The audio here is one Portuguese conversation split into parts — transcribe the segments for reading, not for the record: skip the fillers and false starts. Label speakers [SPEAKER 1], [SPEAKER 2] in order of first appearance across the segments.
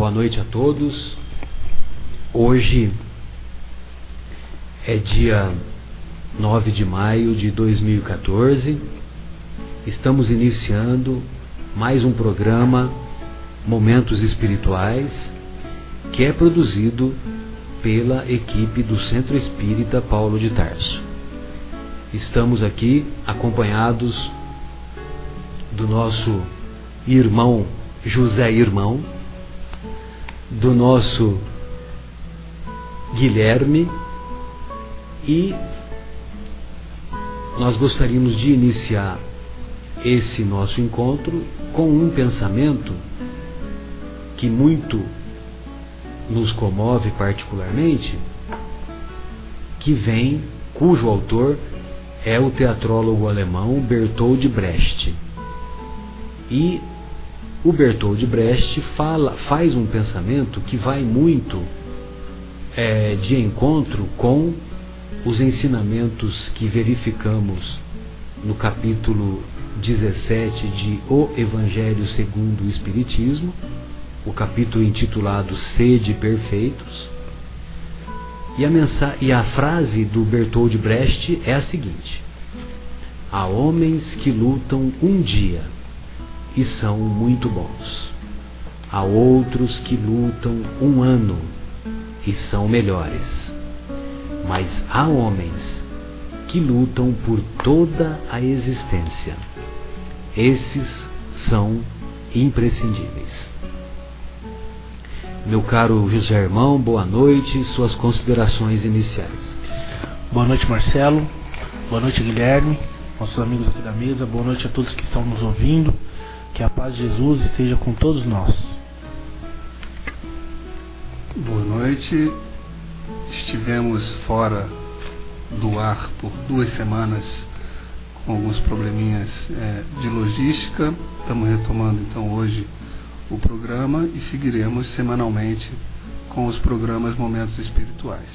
[SPEAKER 1] Boa noite a todos. Hoje é dia 9 de maio de 2014. Estamos iniciando mais um programa Momentos Espirituais, que é produzido pela equipe do Centro Espírita Paulo de Tarso. Estamos aqui acompanhados do nosso irmão José Irmão, do nosso Guilherme, e nós gostaríamos de iniciar esse nosso encontro com um pensamento que muito nos comove particularmente, cujo autor é o teatrólogo alemão Bertold Brecht. E o Bertold Brecht faz um pensamento que vai muito de encontro com os ensinamentos que verificamos no capítulo 17 de O Evangelho segundo o Espiritismo, o capítulo intitulado Sede Perfeitos. E a frase do Bertold Brecht é a seguinte: há homens que lutam um dia e são muito bons. Há outros que lutam um ano e são melhores. Mas há homens que lutam por toda a existência. Esses são imprescindíveis. Meu caro José Irmão, boa noite, suas considerações iniciais.
[SPEAKER 2] Boa noite, Marcelo. Boa noite, Guilherme, nossos amigos aqui da mesa. Boa noite a todos que estão nos ouvindo. Que a paz de Jesus esteja com todos nós.
[SPEAKER 3] Boa noite. Estivemos fora do ar por 2 semanas com alguns probleminhas de logística. Estamos retomando então hoje o programa e seguiremos semanalmente com os programas Momentos Espirituais.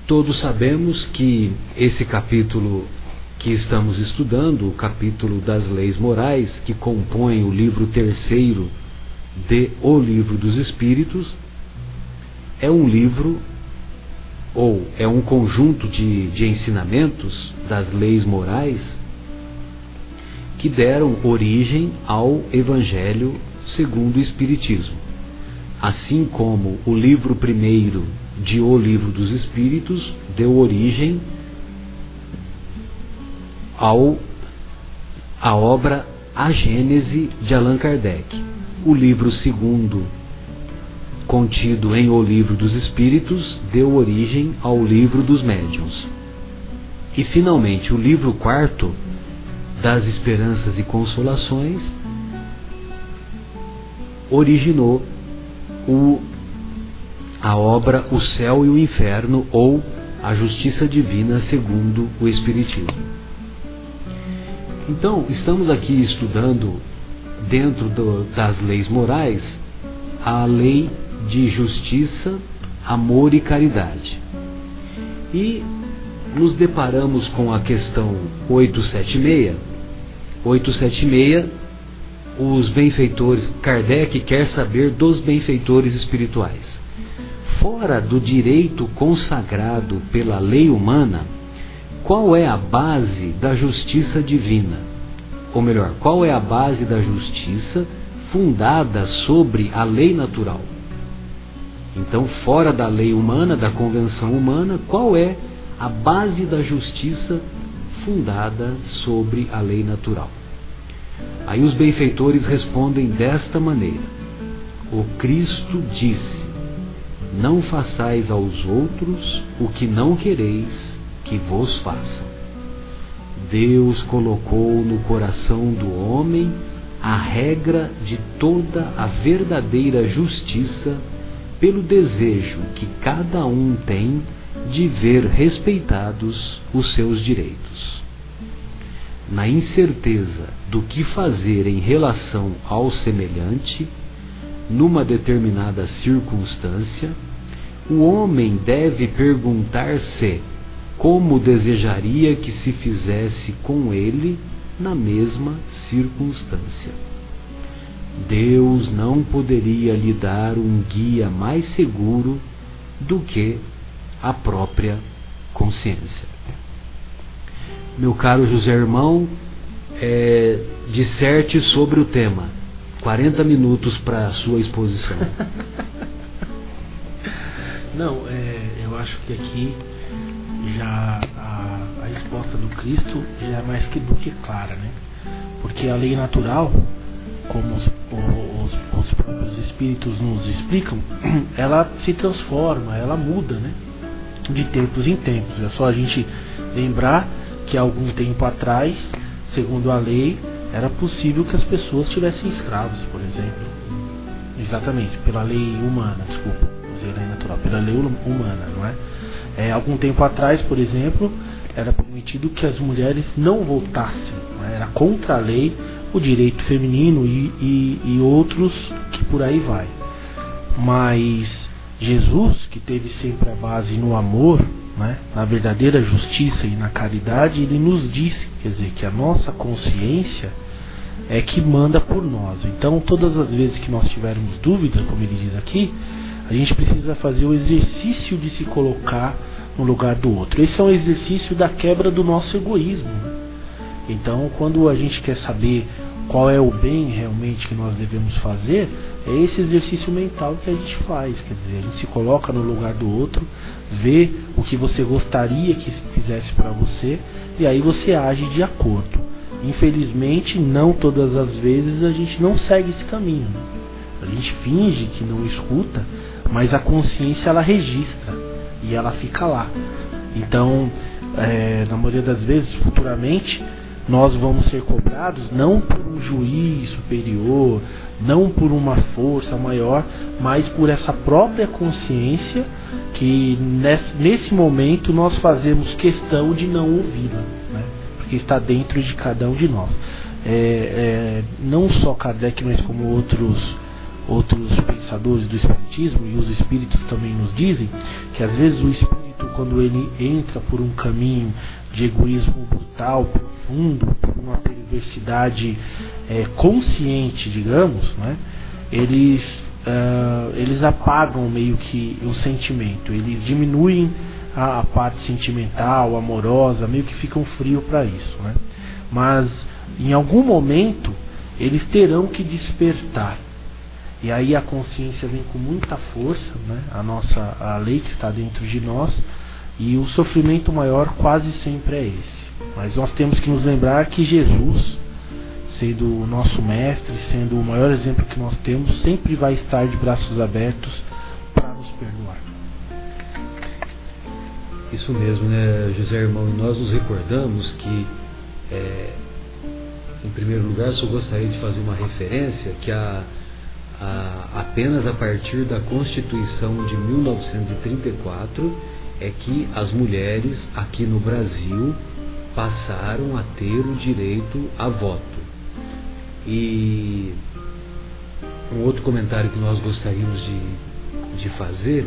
[SPEAKER 1] Todos sabemos que esse capítulo que estamos estudando, o capítulo das leis morais, que compõe o livro 3º de O Livro dos Espíritos, é um livro, ou é um conjunto de ensinamentos das leis morais que deram origem ao Evangelho segundo o Espiritismo. Assim como o livro 1º de O Livro dos Espíritos deu origem a obra A Gênese de Allan Kardec. O livro 2º, contido em O Livro dos Espíritos, deu origem ao Livro dos Médiuns. E finalmente o livro 4º, das Esperanças e Consolações, originou a obra O Céu e o Inferno, ou A Justiça Divina segundo o Espiritismo. Então, estamos aqui estudando, dentro das leis morais, a lei de justiça, amor e caridade. E nos deparamos com a questão 876. 876, os benfeitores, Kardec quer saber dos benfeitores espirituais. Fora do direito consagrado pela lei humana, qual é a base da justiça divina? Ou melhor, qual é a base da justiça fundada sobre a lei natural? Então, fora da lei humana, da convenção humana, qual é a base da justiça fundada sobre a lei natural? Aí os benfeitores respondem desta maneira: o Cristo disse: não façais aos outros o que não quereis que vos façam. Deus colocou no coração do homem a regra de toda a verdadeira justiça pelo desejo que cada um tem de ver respeitados os seus direitos. Na incerteza do que fazer em relação ao semelhante, numa determinada circunstância, o homem deve perguntar-se como desejaria que se fizesse com ele na mesma circunstância. Deus não poderia lhe dar um guia mais seguro do que a própria consciência. Meu caro José Irmão, disserte sobre o tema. 40 minutos para a sua exposição.
[SPEAKER 2] Não, eu acho que aqui já a resposta do Cristo já é mais do que clara, né? Porque a lei natural, como os próprios espíritos nos explicam, ela se transforma, ela muda, né? De tempos em tempos. É só a gente lembrar que há algum tempo atrás, segundo a lei, era possível que as pessoas tivessem escravos, por exemplo. Exatamente, pela lei humana, desculpa, não sei lei natural, pela lei humana, não é? Algum tempo atrás, por exemplo, era permitido que as mulheres não votassem, não é? Era contra a lei o direito feminino e outros que por aí vai. Mas Jesus, que teve sempre a base no amor, né, na verdadeira justiça e na caridade, ele nos disse, quer dizer, que a nossa consciência é que manda por nós. Então, todas as vezes que nós tivermos dúvida, como ele diz aqui, a gente precisa fazer o exercício de se colocar no lugar do outro. Esse é um exercício da quebra do nosso egoísmo, né? Então, quando a gente quer saber qual é o bem realmente que nós devemos fazer, é esse exercício mental que a gente faz. Quer dizer, a gente se coloca no lugar do outro, vê o que você gostaria que fizesse para você, e aí você age de acordo. Infelizmente, não todas as vezes a gente não segue esse caminho, né? A gente finge que não escuta, mas a consciência ela registra e ela fica lá. Então, na maioria das vezes, futuramente, nós vamos ser cobrados não por um juiz superior, não por uma força maior, mas por essa própria consciência que nesse momento nós fazemos questão de não ouvi-la, né? Porque está dentro de cada um de nós. Não só Kardec, mas como outros pensadores do Espiritismo, e os Espíritos também nos dizem, que às vezes o Espírito, quando ele entra por um caminho de egoísmo brutal, profundo, por uma perversidade consciente, digamos, né, eles apagam meio que o sentimento, eles diminuem a parte sentimental, amorosa, meio que ficam frios para isso, né? Mas em algum momento eles terão que despertar. E aí a consciência vem com muita força, né? A lei que está dentro de nós, e o sofrimento maior quase sempre é esse. Mas nós temos que nos lembrar que Jesus, sendo o nosso mestre, sendo o maior exemplo que nós temos, sempre vai estar de braços abertos para nos perdoar.
[SPEAKER 1] Isso mesmo, né, José Irmão? E nós nos recordamos que, em primeiro lugar, só gostaria de fazer uma referência que apenas a partir da Constituição de 1934 é que as mulheres aqui no Brasil passaram a ter o direito a voto. E um outro comentário que nós gostaríamos de fazer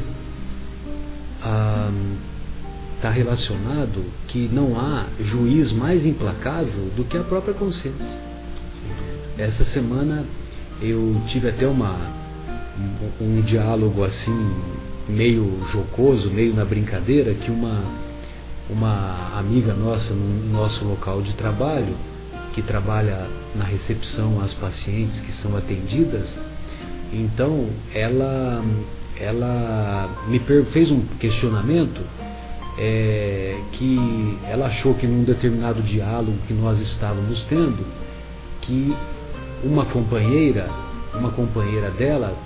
[SPEAKER 1] está relacionado que não há juiz mais implacável do que a própria consciência. Essa semana eu tive até um diálogo assim meio jocoso, meio na brincadeira, que uma amiga nossa no nosso local de trabalho, que trabalha na recepção às pacientes que são atendidas, então ela me fez um questionamento, que ela achou que num determinado diálogo que nós estávamos tendo, que uma companheira dela,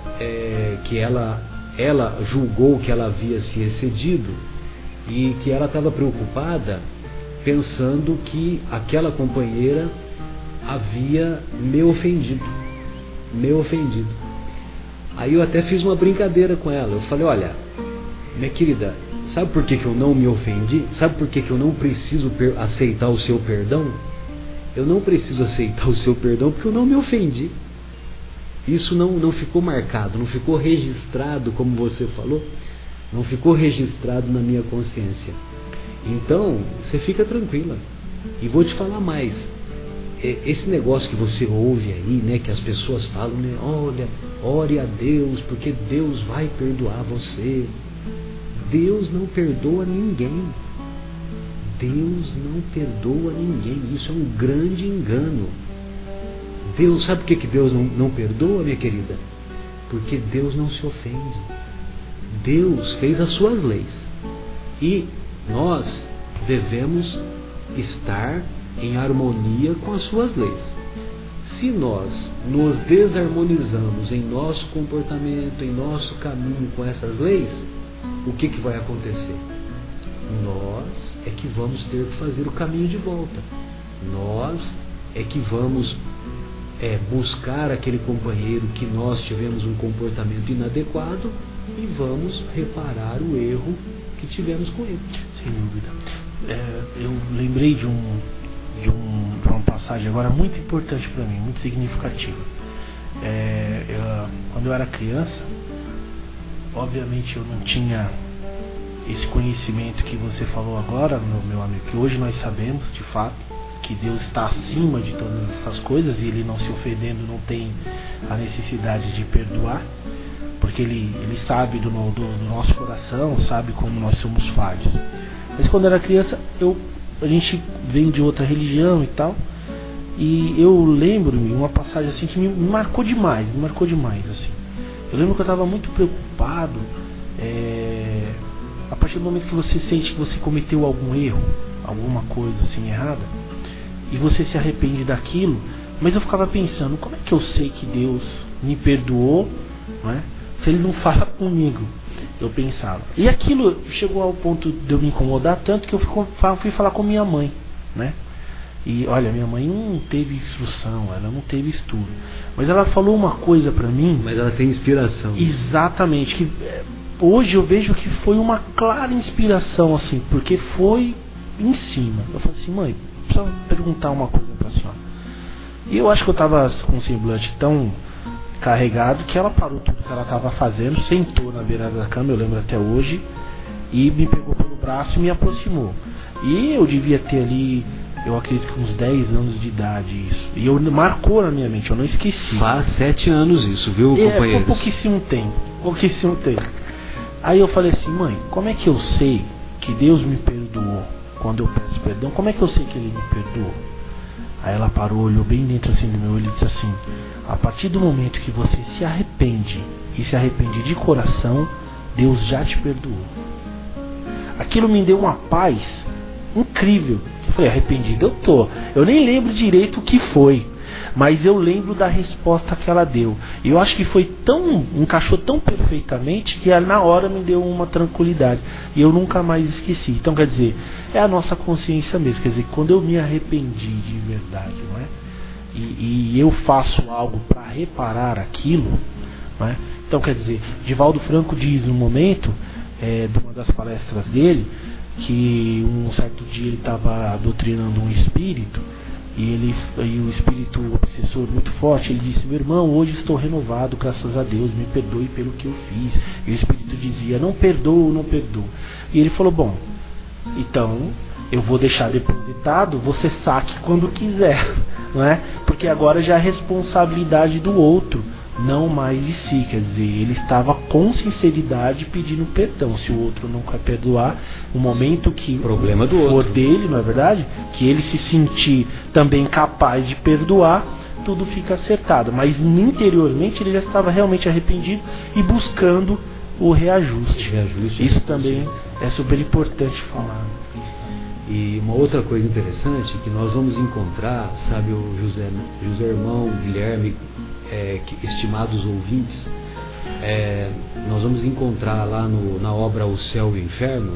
[SPEAKER 1] que ela julgou que ela havia se excedido e que ela estava preocupada, pensando que aquela companheira havia me ofendido. Aí eu até fiz uma brincadeira com ela. Eu falei: olha, minha querida, sabe por que eu não me ofendi? Sabe por que eu não preciso aceitar o seu perdão? Eu não preciso aceitar o seu perdão porque eu não me ofendi. Isso não ficou marcado, não ficou registrado, como você falou, não ficou registrado na minha consciência. Então, você fica tranquila. E vou te falar mais. esse negócio que você ouve aí, né, que as pessoas falam, né, olha, ore a Deus, porque Deus vai perdoar você. Deus não perdoa ninguém. Deus não perdoa ninguém. Isso é um grande engano. Deus, sabe por que Deus não perdoa, minha querida? Porque Deus não se ofende. Deus fez as suas leis. E nós devemos estar em harmonia com as suas leis. Se nós nos desarmonizamos em nosso comportamento, em nosso caminho com essas leis, o que vai acontecer? Nós é que vamos ter que fazer o caminho de volta. Nós é que vamos buscar aquele companheiro que nós tivemos um comportamento inadequado e vamos reparar o erro que tivemos com ele.
[SPEAKER 2] Sem dúvida. Eu lembrei de uma passagem agora muito importante para mim, muito significativa. Quando eu era criança, obviamente eu não tinha esse conhecimento que você falou agora, meu amigo, que hoje nós sabemos de fato que Deus está acima de todas essas coisas e Ele, não se ofendendo, não tem a necessidade de perdoar, porque Ele sabe do nosso coração, sabe como nós somos falhos. Mas quando eu era criança, a gente vem de outra religião e tal, e eu lembro-me uma passagem assim que me marcou demais, assim. Eu lembro que eu estava muito preocupado, a partir do momento que você sente que você cometeu algum erro, alguma coisa assim errada, e você se arrepende daquilo, mas eu ficava pensando, como é que eu sei que Deus me perdoou, não é? Se Ele não fala comigo? Eu pensava. E aquilo chegou ao ponto de eu me incomodar tanto que eu fui falar com minha mãe, né? E olha, minha mãe não teve instrução, ela não teve estudo, mas ela falou uma coisa pra mim.
[SPEAKER 1] Mas ela tem inspiração.
[SPEAKER 2] Exatamente, que hoje eu vejo que foi uma clara inspiração, assim, porque foi em cima. Eu falei assim, mãe, preciso perguntar uma coisa pra senhora. E eu acho que eu tava com um semblante tão carregado que ela parou tudo que ela estava fazendo, sentou na beirada da cama, eu lembro até hoje, e me pegou pelo braço e me aproximou. E eu devia ter ali, eu acredito que uns 10 anos de idade isso. E marcou na minha mente, eu não esqueci.
[SPEAKER 1] Faz 7 anos isso, viu, companheiros?
[SPEAKER 2] Foi pouquíssimo tempo. Aí eu falei assim, mãe, como é que eu sei que Deus me perdoou quando eu peço perdão? Como é que eu sei que Ele me perdoou? Aí ela parou, olhou bem dentro assim do meu olho e disse assim, a partir do momento que você se arrepende, e se arrepende de coração, Deus já te perdoou. Aquilo me deu uma paz incrível. Eu falei, arrependido eu tô. Eu nem lembro direito o que foi, mas eu lembro da resposta que ela deu. E eu acho que encaixou tão perfeitamente que na hora me deu uma tranquilidade. E eu nunca mais esqueci. Então, quer dizer, é a nossa consciência mesmo. Quer dizer, quando eu me arrependi de verdade, não é? E eu faço algo para reparar aquilo, não é? Então, quer dizer, Divaldo Franco diz no momento, de uma das palestras dele, que um certo dia ele estava doutrinando um espírito, e o espírito obsessor muito forte, ele disse, meu irmão, hoje estou renovado, graças a Deus, me perdoe pelo que eu fiz. E o espírito dizia, não perdoo. E ele falou, bom, então eu vou deixar depositado, você saque quando quiser, não é? Porque agora já é responsabilidade do outro, não mais de si. Quer dizer, ele estava com sinceridade pedindo perdão. Se o outro não quer perdoar, o momento que
[SPEAKER 1] problema do
[SPEAKER 2] for
[SPEAKER 1] outro
[SPEAKER 2] dele, não é verdade? Que ele se sentir também capaz de perdoar, tudo fica acertado. Mas interiormente ele já estava realmente arrependido e buscando o reajuste. Isso também é super importante falar.
[SPEAKER 1] E uma outra coisa interessante que nós vamos encontrar, sabe, o José Irmão, Guilherme, estimados ouvintes, nós vamos encontrar lá na obra O Céu e o Inferno,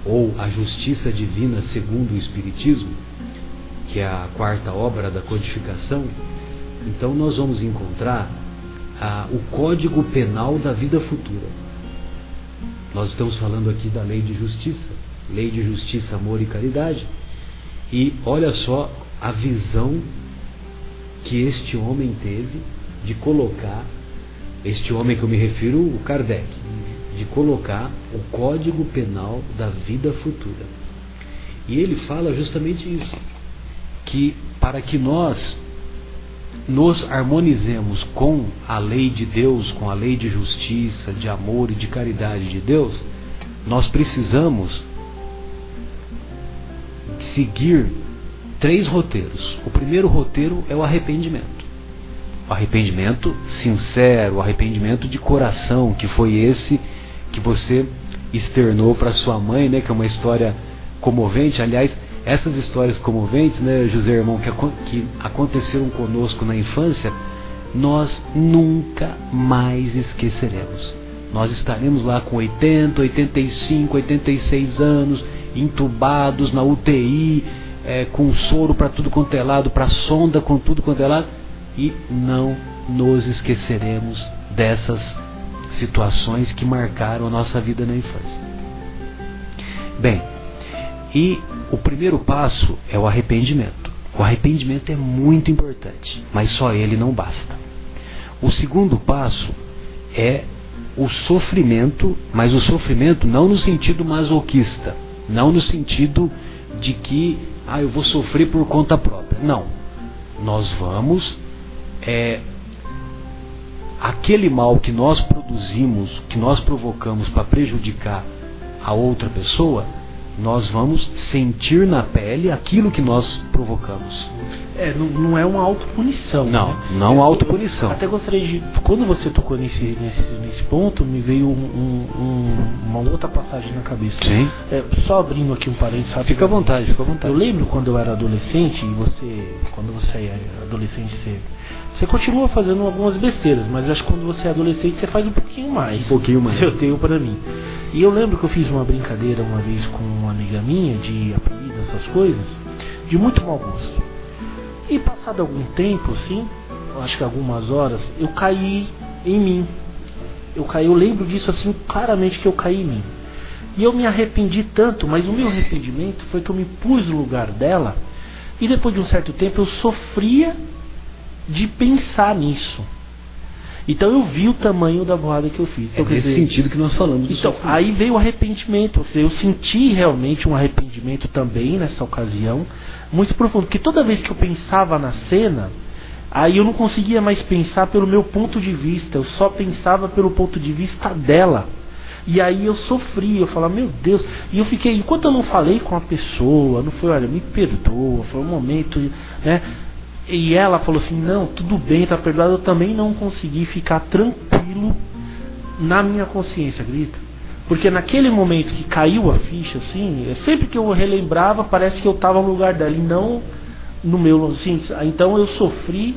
[SPEAKER 1] ou A Justiça Divina segundo o Espiritismo, que é a 4ª obra da codificação. Então nós vamos encontrar o Código Penal da Vida Futura. Nós estamos falando aqui da Lei de Justiça, Amor e Caridade. E olha só a visão que este homem teve de colocar, este homem que eu me refiro, o Kardec, de colocar o Código Penal da Vida Futura. E ele fala justamente isso, que para que nós nos harmonizemos com a lei de Deus, com a lei de justiça, de amor e de caridade de Deus, nós precisamos seguir 3 roteiros. O primeiro roteiro é o arrependimento. O arrependimento sincero, o arrependimento de coração, que foi esse que você externou para sua mãe, né? Que é uma história comovente. Aliás, essas histórias comoventes, né, José Irmão, que aconteceram conosco na infância, nós nunca mais esqueceremos. Nós estaremos lá com 80, 85, 86 anos, entubados na UTI, com soro para tudo quanto é lado, para sonda com tudo quanto é lado, e não nos esqueceremos dessas situações que marcaram a nossa vida na infância. Bem, e o primeiro passo é o arrependimento. O arrependimento é muito importante, mas só ele não basta. O segundo passo é o sofrimento, mas o sofrimento não no sentido masoquista, não no sentido de que eu vou sofrer por conta própria. Não. Nós vamos aquele mal que nós produzimos, que nós provocamos para prejudicar a outra pessoa, nós vamos sentir na pele aquilo que nós provocamos.
[SPEAKER 2] Não é uma autopunição.
[SPEAKER 1] Não,
[SPEAKER 2] né?
[SPEAKER 1] Não autopunição.
[SPEAKER 2] Até gostaria de... Quando você tocou nesse ponto, me veio uma outra passagem na cabeça.
[SPEAKER 1] Sim.
[SPEAKER 2] Só abrindo aqui um parênteses.
[SPEAKER 1] Fica à vontade, fica à vontade.
[SPEAKER 2] Eu lembro quando eu era adolescente, quando você é adolescente, você continua fazendo algumas besteiras, mas acho que quando você é adolescente, você faz um pouquinho mais.
[SPEAKER 1] Um pouquinho mais.
[SPEAKER 2] Eu tenho pra mim. E eu lembro que eu fiz uma brincadeira uma vez com uma amiga minha, de apelido, essas coisas, de muito mau gosto. E passado algum tempo, assim, acho que algumas horas, eu caí em mim. Eu lembro disso assim, claramente, que eu caí em mim. E eu me arrependi tanto, mas o meu arrependimento foi que eu me pus no lugar dela, e depois de um certo tempo eu sofria de pensar nisso. Então eu vi o tamanho da burrada que eu fiz. Então,
[SPEAKER 1] nesse sentido que nós falamos.
[SPEAKER 2] Então, aí veio o arrependimento. Ou seja, eu senti realmente um arrependimento também nessa ocasião, muito profundo. Porque toda vez que eu pensava na cena, aí eu não conseguia mais pensar pelo meu ponto de vista. Eu só pensava pelo ponto de vista dela. E aí eu sofri, eu falava, meu Deus. E eu fiquei, enquanto eu não falei com a pessoa, não foi, olha, me perdoa, foi um momento, né? E ela falou assim, não, tudo bem, tá perdoado. Eu também não consegui ficar tranquilo na minha consciência, acredita? Porque naquele momento que caiu a ficha, assim, sempre que eu relembrava, parece que eu estava no lugar dela e não no meu, assim. Então eu sofri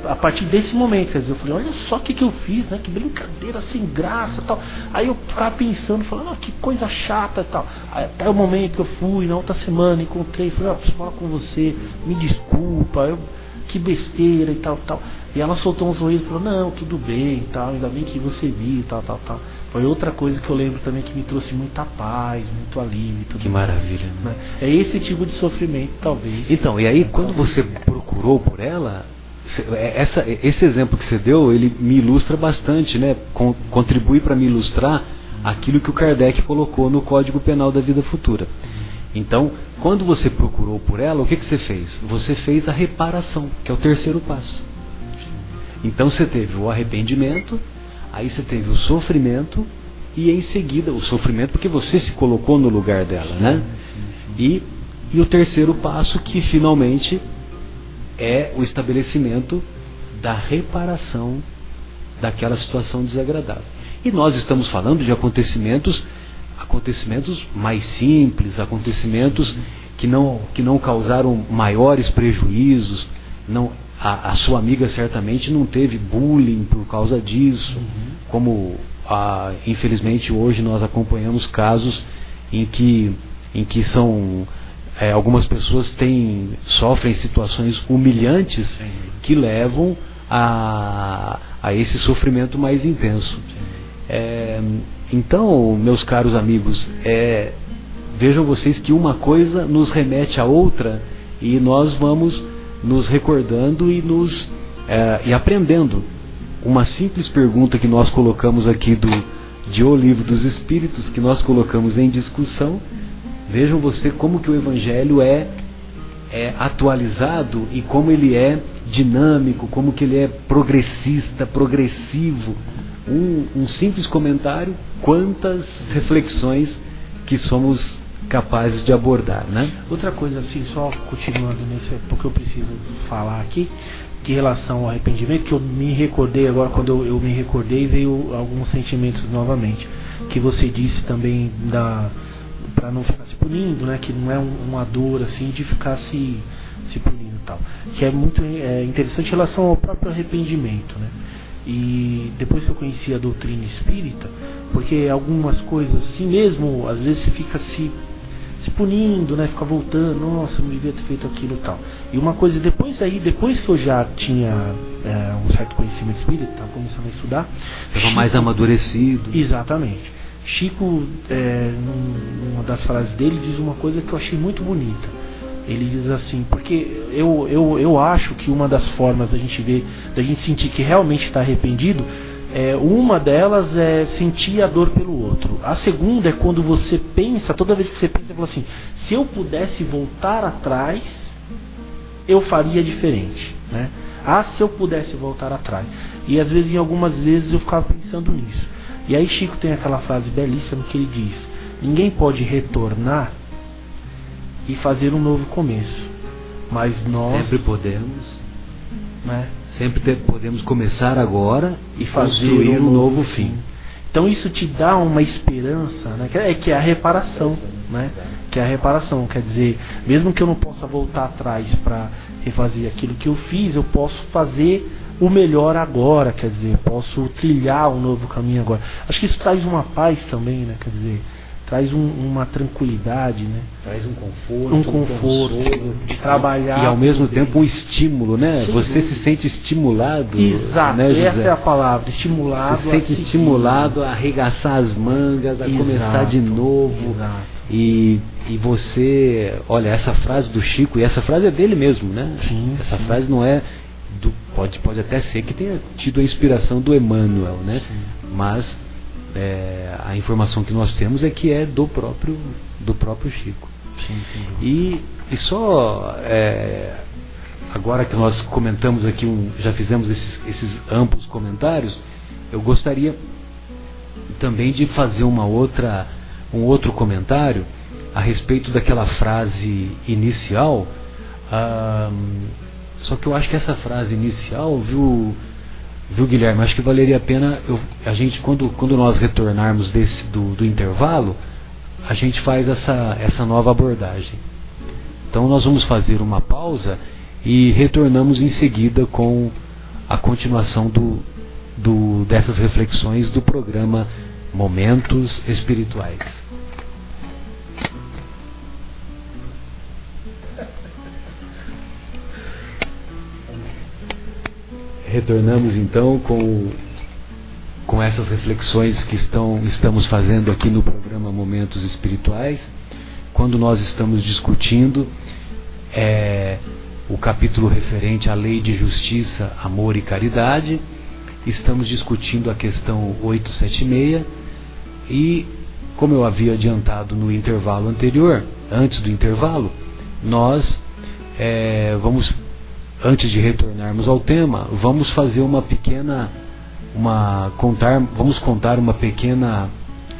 [SPEAKER 2] a partir desse momento. Quer dizer, eu falei, olha só o que eu fiz, né? Que brincadeira sem graça e tal. Aí eu ficava pensando, falando, que coisa chata e tal. Aí, até o momento que eu fui, na outra semana, encontrei, falei, preciso falar com você, me desculpa, que besteira e tal. E ela soltou um sorriso e falou, não, tudo bem e tal, ainda bem que você viu e tal. Foi outra coisa que eu lembro também que me trouxe muita paz, muito alívio. Tudo
[SPEAKER 1] que maravilha.
[SPEAKER 2] Né? É esse tipo de sofrimento, talvez.
[SPEAKER 1] Então, e aí quando você procurou por ela, esse exemplo que você deu, ele me ilustra bastante, né? Contribui para me ilustrar aquilo que o Kardec colocou no Código Penal da Vida Futura. Então, quando você procurou por ela, o que você fez? Você fez a reparação, que é o terceiro passo. Então você teve o arrependimento, aí você teve o sofrimento, e em seguida o sofrimento porque você se colocou no lugar dela, né? E o terceiro passo, que finalmente é o estabelecimento da reparação daquela situação desagradável. E nós estamos falando de acontecimentos mais simples, acontecimentos que não causaram maiores prejuízos. A sua amiga certamente não teve bullying por causa disso, como infelizmente hoje nós acompanhamos casos em que são algumas pessoas sofrem situações humilhantes que levam a esse sofrimento mais intenso. Então, meus caros amigos, vejam vocês que uma coisa nos remete à outra, e nós vamos nos recordando e aprendendo. Uma simples pergunta que nós colocamos aqui de O Livro dos Espíritos, que nós colocamos em discussão. Vejam você como que o Evangelho é atualizado e como ele é dinâmico, como que ele é progressista, progressivo. Um simples comentário, quantas reflexões que somos capazes de abordar, né?
[SPEAKER 2] Outra coisa, assim, só continuando nesse, porque eu preciso falar aqui, em relação ao arrependimento, que eu me recordei agora, quando eu me recordei, veio alguns sentimentos novamente, que você disse também para não ficar se punindo, né? Que não é uma dor assim de ficar se punindo e tal, que é muito interessante em relação ao próprio arrependimento, né? E depois que eu conheci a doutrina espírita, porque algumas coisas assim mesmo, às vezes você fica se punindo, né? Fica voltando, nossa, não devia ter feito aquilo e tal. E uma coisa, depois que eu já tinha um certo conhecimento espírita, estava começando a estudar,
[SPEAKER 1] estava mais amadurecido.
[SPEAKER 2] Exatamente. Chico, numa das frases dele, diz uma coisa que eu achei muito bonita. Ele diz assim, porque eu acho que uma das formas da gente sentir que realmente está arrependido, uma delas é sentir a dor pelo outro. A segunda é quando você pensa, toda vez que você pensa, você fala assim, se eu pudesse voltar atrás, eu faria diferente, né? Se eu pudesse voltar atrás. E às vezes, algumas vezes eu ficava pensando nisso. E aí Chico tem aquela frase belíssima que ele diz: ninguém pode retornar e fazer um novo começo, mas nós
[SPEAKER 1] sempre podemos,
[SPEAKER 2] né?
[SPEAKER 1] Sempre podemos começar agora
[SPEAKER 2] e fazer
[SPEAKER 1] construir um novo fim.
[SPEAKER 2] Então isso te dá uma esperança, né? Que é a reparação, né? Que é a reparação, quer dizer, mesmo que eu não possa voltar atrás para refazer aquilo que eu fiz, eu posso fazer o melhor agora, quer dizer, posso trilhar um novo caminho agora. Acho que isso traz uma paz também, né? Quer dizer, traz uma tranquilidade, né?
[SPEAKER 1] Traz um conforto,
[SPEAKER 2] um consolo de trabalhar
[SPEAKER 1] e ao mesmo tempo um estímulo, né?
[SPEAKER 2] Sim,
[SPEAKER 1] você se sente estimulado.
[SPEAKER 2] Exato,
[SPEAKER 1] né, José?
[SPEAKER 2] Essa é a palavra, estimulado.
[SPEAKER 1] Se sente estimulado a arregaçar as mangas, a começar de novo.
[SPEAKER 2] Exato.
[SPEAKER 1] E você, olha, essa frase do Chico, e essa frase é dele mesmo, né?
[SPEAKER 2] Sim,
[SPEAKER 1] essa frase não é pode até ser que tenha tido a inspiração do Emmanuel, né?
[SPEAKER 2] Sim.
[SPEAKER 1] Mas a informação que nós temos é que é do próprio Chico.
[SPEAKER 2] Sim.
[SPEAKER 1] E só agora que nós comentamos aqui, já fizemos esses amplos comentários, eu gostaria também de fazer um outro comentário a respeito daquela frase inicial. Só que eu acho que essa frase inicial, viu, Guilherme, acho que valeria a pena a gente, quando nós retornarmos do intervalo, a gente faz essa nova abordagem. Então nós vamos fazer uma pausa e retornamos em seguida com a continuação dessas reflexões do programa Momentos Espirituais. Retornamos então com essas reflexões que estamos fazendo aqui no programa Momentos Espirituais, quando nós estamos discutindo o capítulo referente à lei de justiça, amor e caridade. Estamos discutindo a questão 876 e, como eu havia adiantado no intervalo anterior, antes do intervalo, nós vamos, antes de retornarmos ao tema, vamos fazer vamos contar uma pequena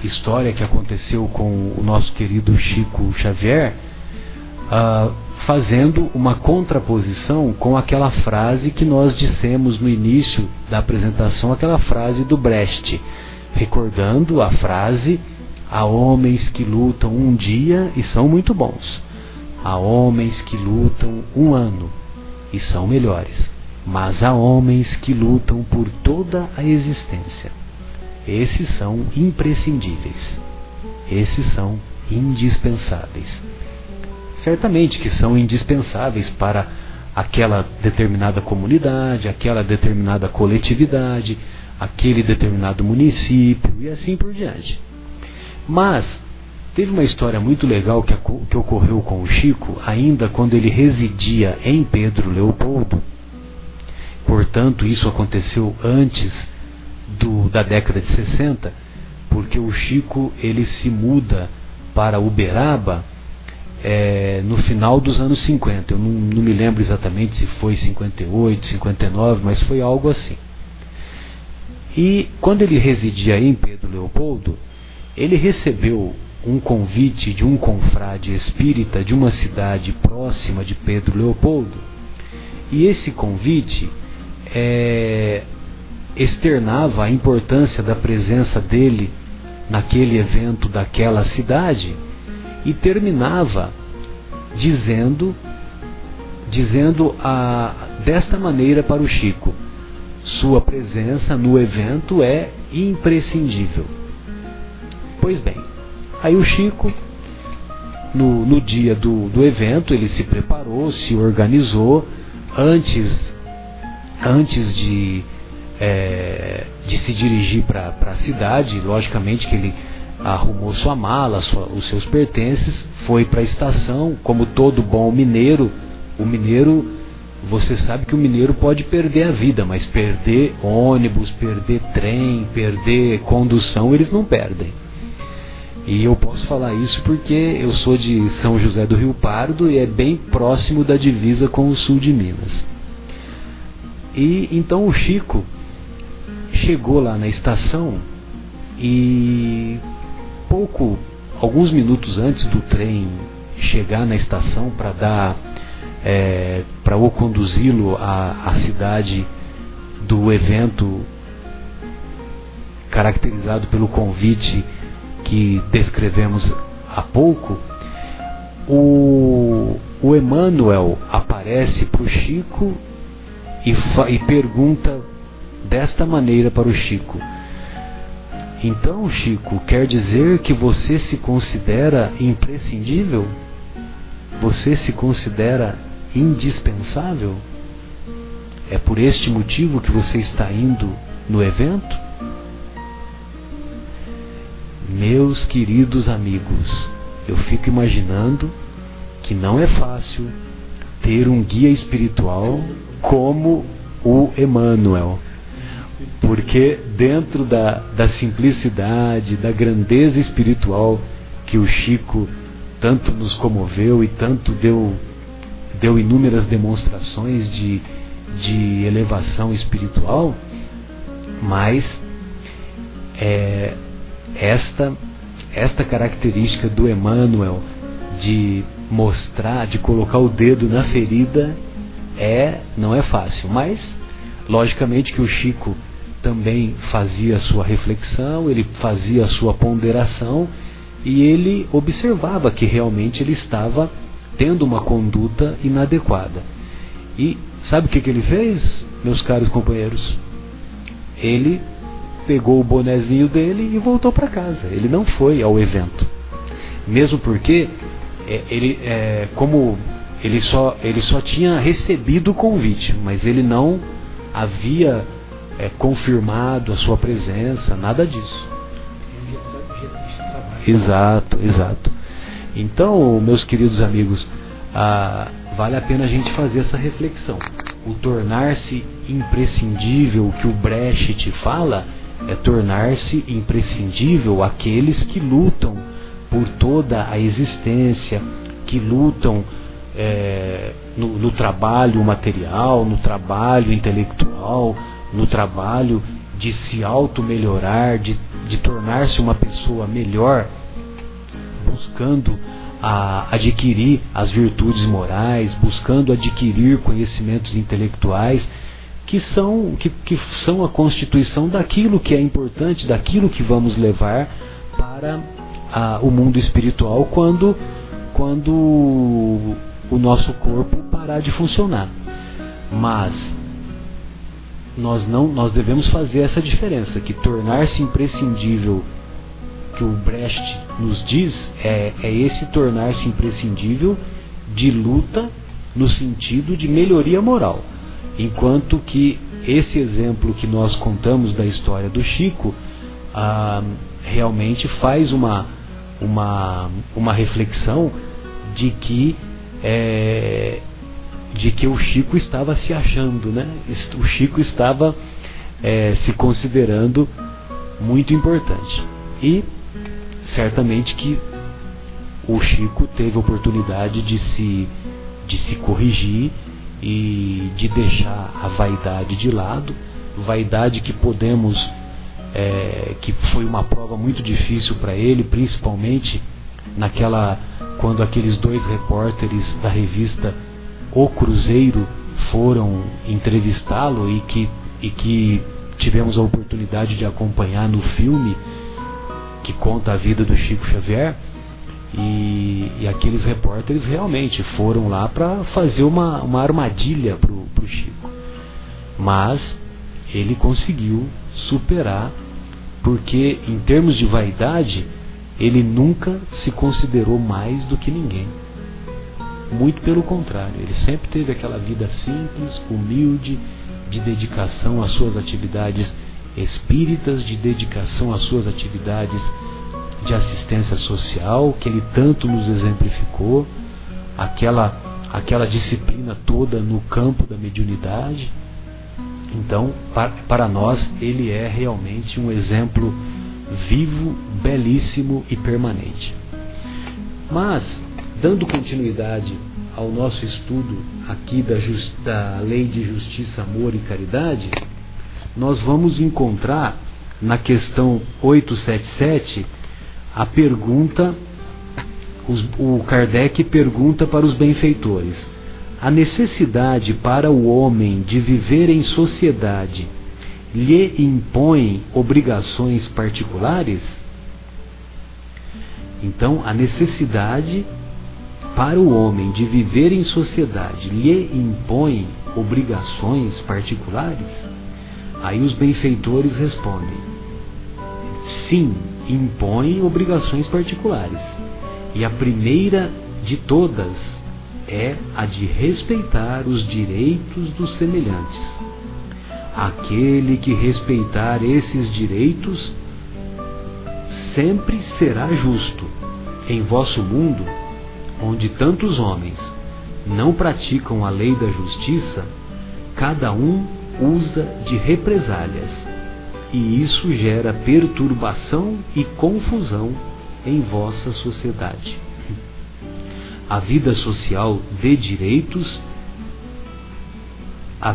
[SPEAKER 1] história que aconteceu com o nosso querido Chico Xavier, fazendo uma contraposição com aquela frase que nós dissemos no início da apresentação, aquela frase do Brecht, recordando a frase: há homens que lutam um dia e são muito bons, há homens que lutam um ano e são melhores, mas há homens que lutam por toda a existência. Esses são imprescindíveis, esses são indispensáveis. Certamente que são indispensáveis para aquela determinada comunidade, aquela determinada coletividade, aquele determinado município e assim por diante. Mas teve uma história muito legal que ocorreu com o Chico, ainda quando ele residia em Pedro Leopoldo. Portanto, isso aconteceu antes da década de 60, porque o Chico ele se muda para Uberaba no final dos anos 50. Eu não me lembro exatamente se foi 58, 59, mas foi algo assim. E quando ele residia aí em Pedro Leopoldo, ele recebeu um convite de um confrade espírita de uma cidade próxima de Pedro Leopoldo, e esse convite externava a importância da presença dele naquele evento daquela cidade, e terminava dizendo desta maneira para o Chico: sua presença no evento é imprescindível. Pois bem, aí o Chico, no dia do evento, ele se preparou, se organizou, antes de se dirigir para a cidade. Logicamente que ele arrumou sua mala, os seus pertences, foi para a estação. Como todo bom mineiro, você sabe que o mineiro pode perder a vida, mas perder ônibus, perder trem, perder condução, eles não perdem. E eu posso falar isso porque eu sou de São José do Rio Pardo, e é bem próximo da divisa com o sul de Minas. E então o Chico chegou lá na estação, e alguns minutos antes do trem chegar na estação para o conduzi-lo à cidade do evento caracterizado pelo convite que descrevemos há pouco, o Emmanuel aparece para o Chico e pergunta desta maneira para o Chico: então, Chico, quer dizer que você se considera imprescindível? Você se considera indispensável? É por este motivo que você está indo no evento? Meus queridos amigos, eu fico imaginando que não é fácil ter um guia espiritual como o Emmanuel, porque dentro da simplicidade, da grandeza espiritual que o Chico tanto nos comoveu e tanto deu inúmeras demonstrações de elevação espiritual, mas esta característica do Emmanuel de mostrar, de colocar o dedo na ferida, não é fácil. Mas logicamente que o Chico também fazia a sua reflexão, ele fazia a sua ponderação, e ele observava que realmente ele estava tendo uma conduta inadequada. E sabe o que ele fez, meus caros companheiros? Ele pegou o bonezinho dele e voltou para casa. Ele não foi ao evento, mesmo porque como ele só tinha recebido o convite, mas ele não havia confirmado a sua presença, nada disso. Exato. Então, meus queridos amigos, vale a pena a gente fazer essa reflexão. O tornar-se imprescindível que o Brecht fala é tornar-se imprescindível aqueles que lutam por toda a existência, que lutam no trabalho material, no trabalho intelectual, no trabalho de se auto-melhorar, de tornar-se uma pessoa melhor, buscando adquirir as virtudes morais, buscando adquirir conhecimentos intelectuais que são a constituição daquilo que é importante, daquilo que vamos levar para o mundo espiritual quando o nosso corpo parar de funcionar. Mas nós devemos fazer essa diferença, que tornar-se imprescindível que o Brecht nos diz é esse tornar-se imprescindível de luta no sentido de melhoria moral, enquanto que esse exemplo que nós contamos da história do Chico realmente faz uma reflexão de que o Chico estava se achando, né? O Chico estava se considerando muito importante. E certamente que o Chico teve a oportunidade de se corrigir e de deixar a vaidade de lado, vaidade que que foi uma prova muito difícil para ele, principalmente quando aqueles 2 repórteres da revista O Cruzeiro foram entrevistá-lo e que tivemos a oportunidade de acompanhar no filme que conta a vida do Chico Xavier. E aqueles repórteres realmente foram lá para fazer uma armadilha pro Chico, mas ele conseguiu superar, porque em termos de vaidade ele nunca se considerou mais do que ninguém. Muito pelo contrário, ele sempre teve aquela vida simples, humilde, de dedicação às suas atividades espíritas, de dedicação às suas atividades de assistência social, que ele tanto nos exemplificou, aquela disciplina toda no campo da mediunidade. Então, para nós, ele é realmente um exemplo vivo, belíssimo e permanente. Mas, dando continuidade ao nosso estudo aqui da Lei de Justiça, Amor e Caridade, nós vamos encontrar na questão 877 a pergunta, o Kardec pergunta para os benfeitores: a necessidade para o homem de viver em sociedade lhe impõe obrigações particulares? Então, a necessidade para o homem de viver em sociedade lhe impõe obrigações particulares? Aí os benfeitores respondem: sim, impõe obrigações particulares. E a primeira de todas é a de respeitar os direitos dos semelhantes. Aquele que respeitar esses direitos sempre será justo. Em vosso mundo, onde tantos homens não praticam a lei da justiça, cada um usa de represálias, e isso gera perturbação e confusão em vossa sociedade. A vida social de direitos, a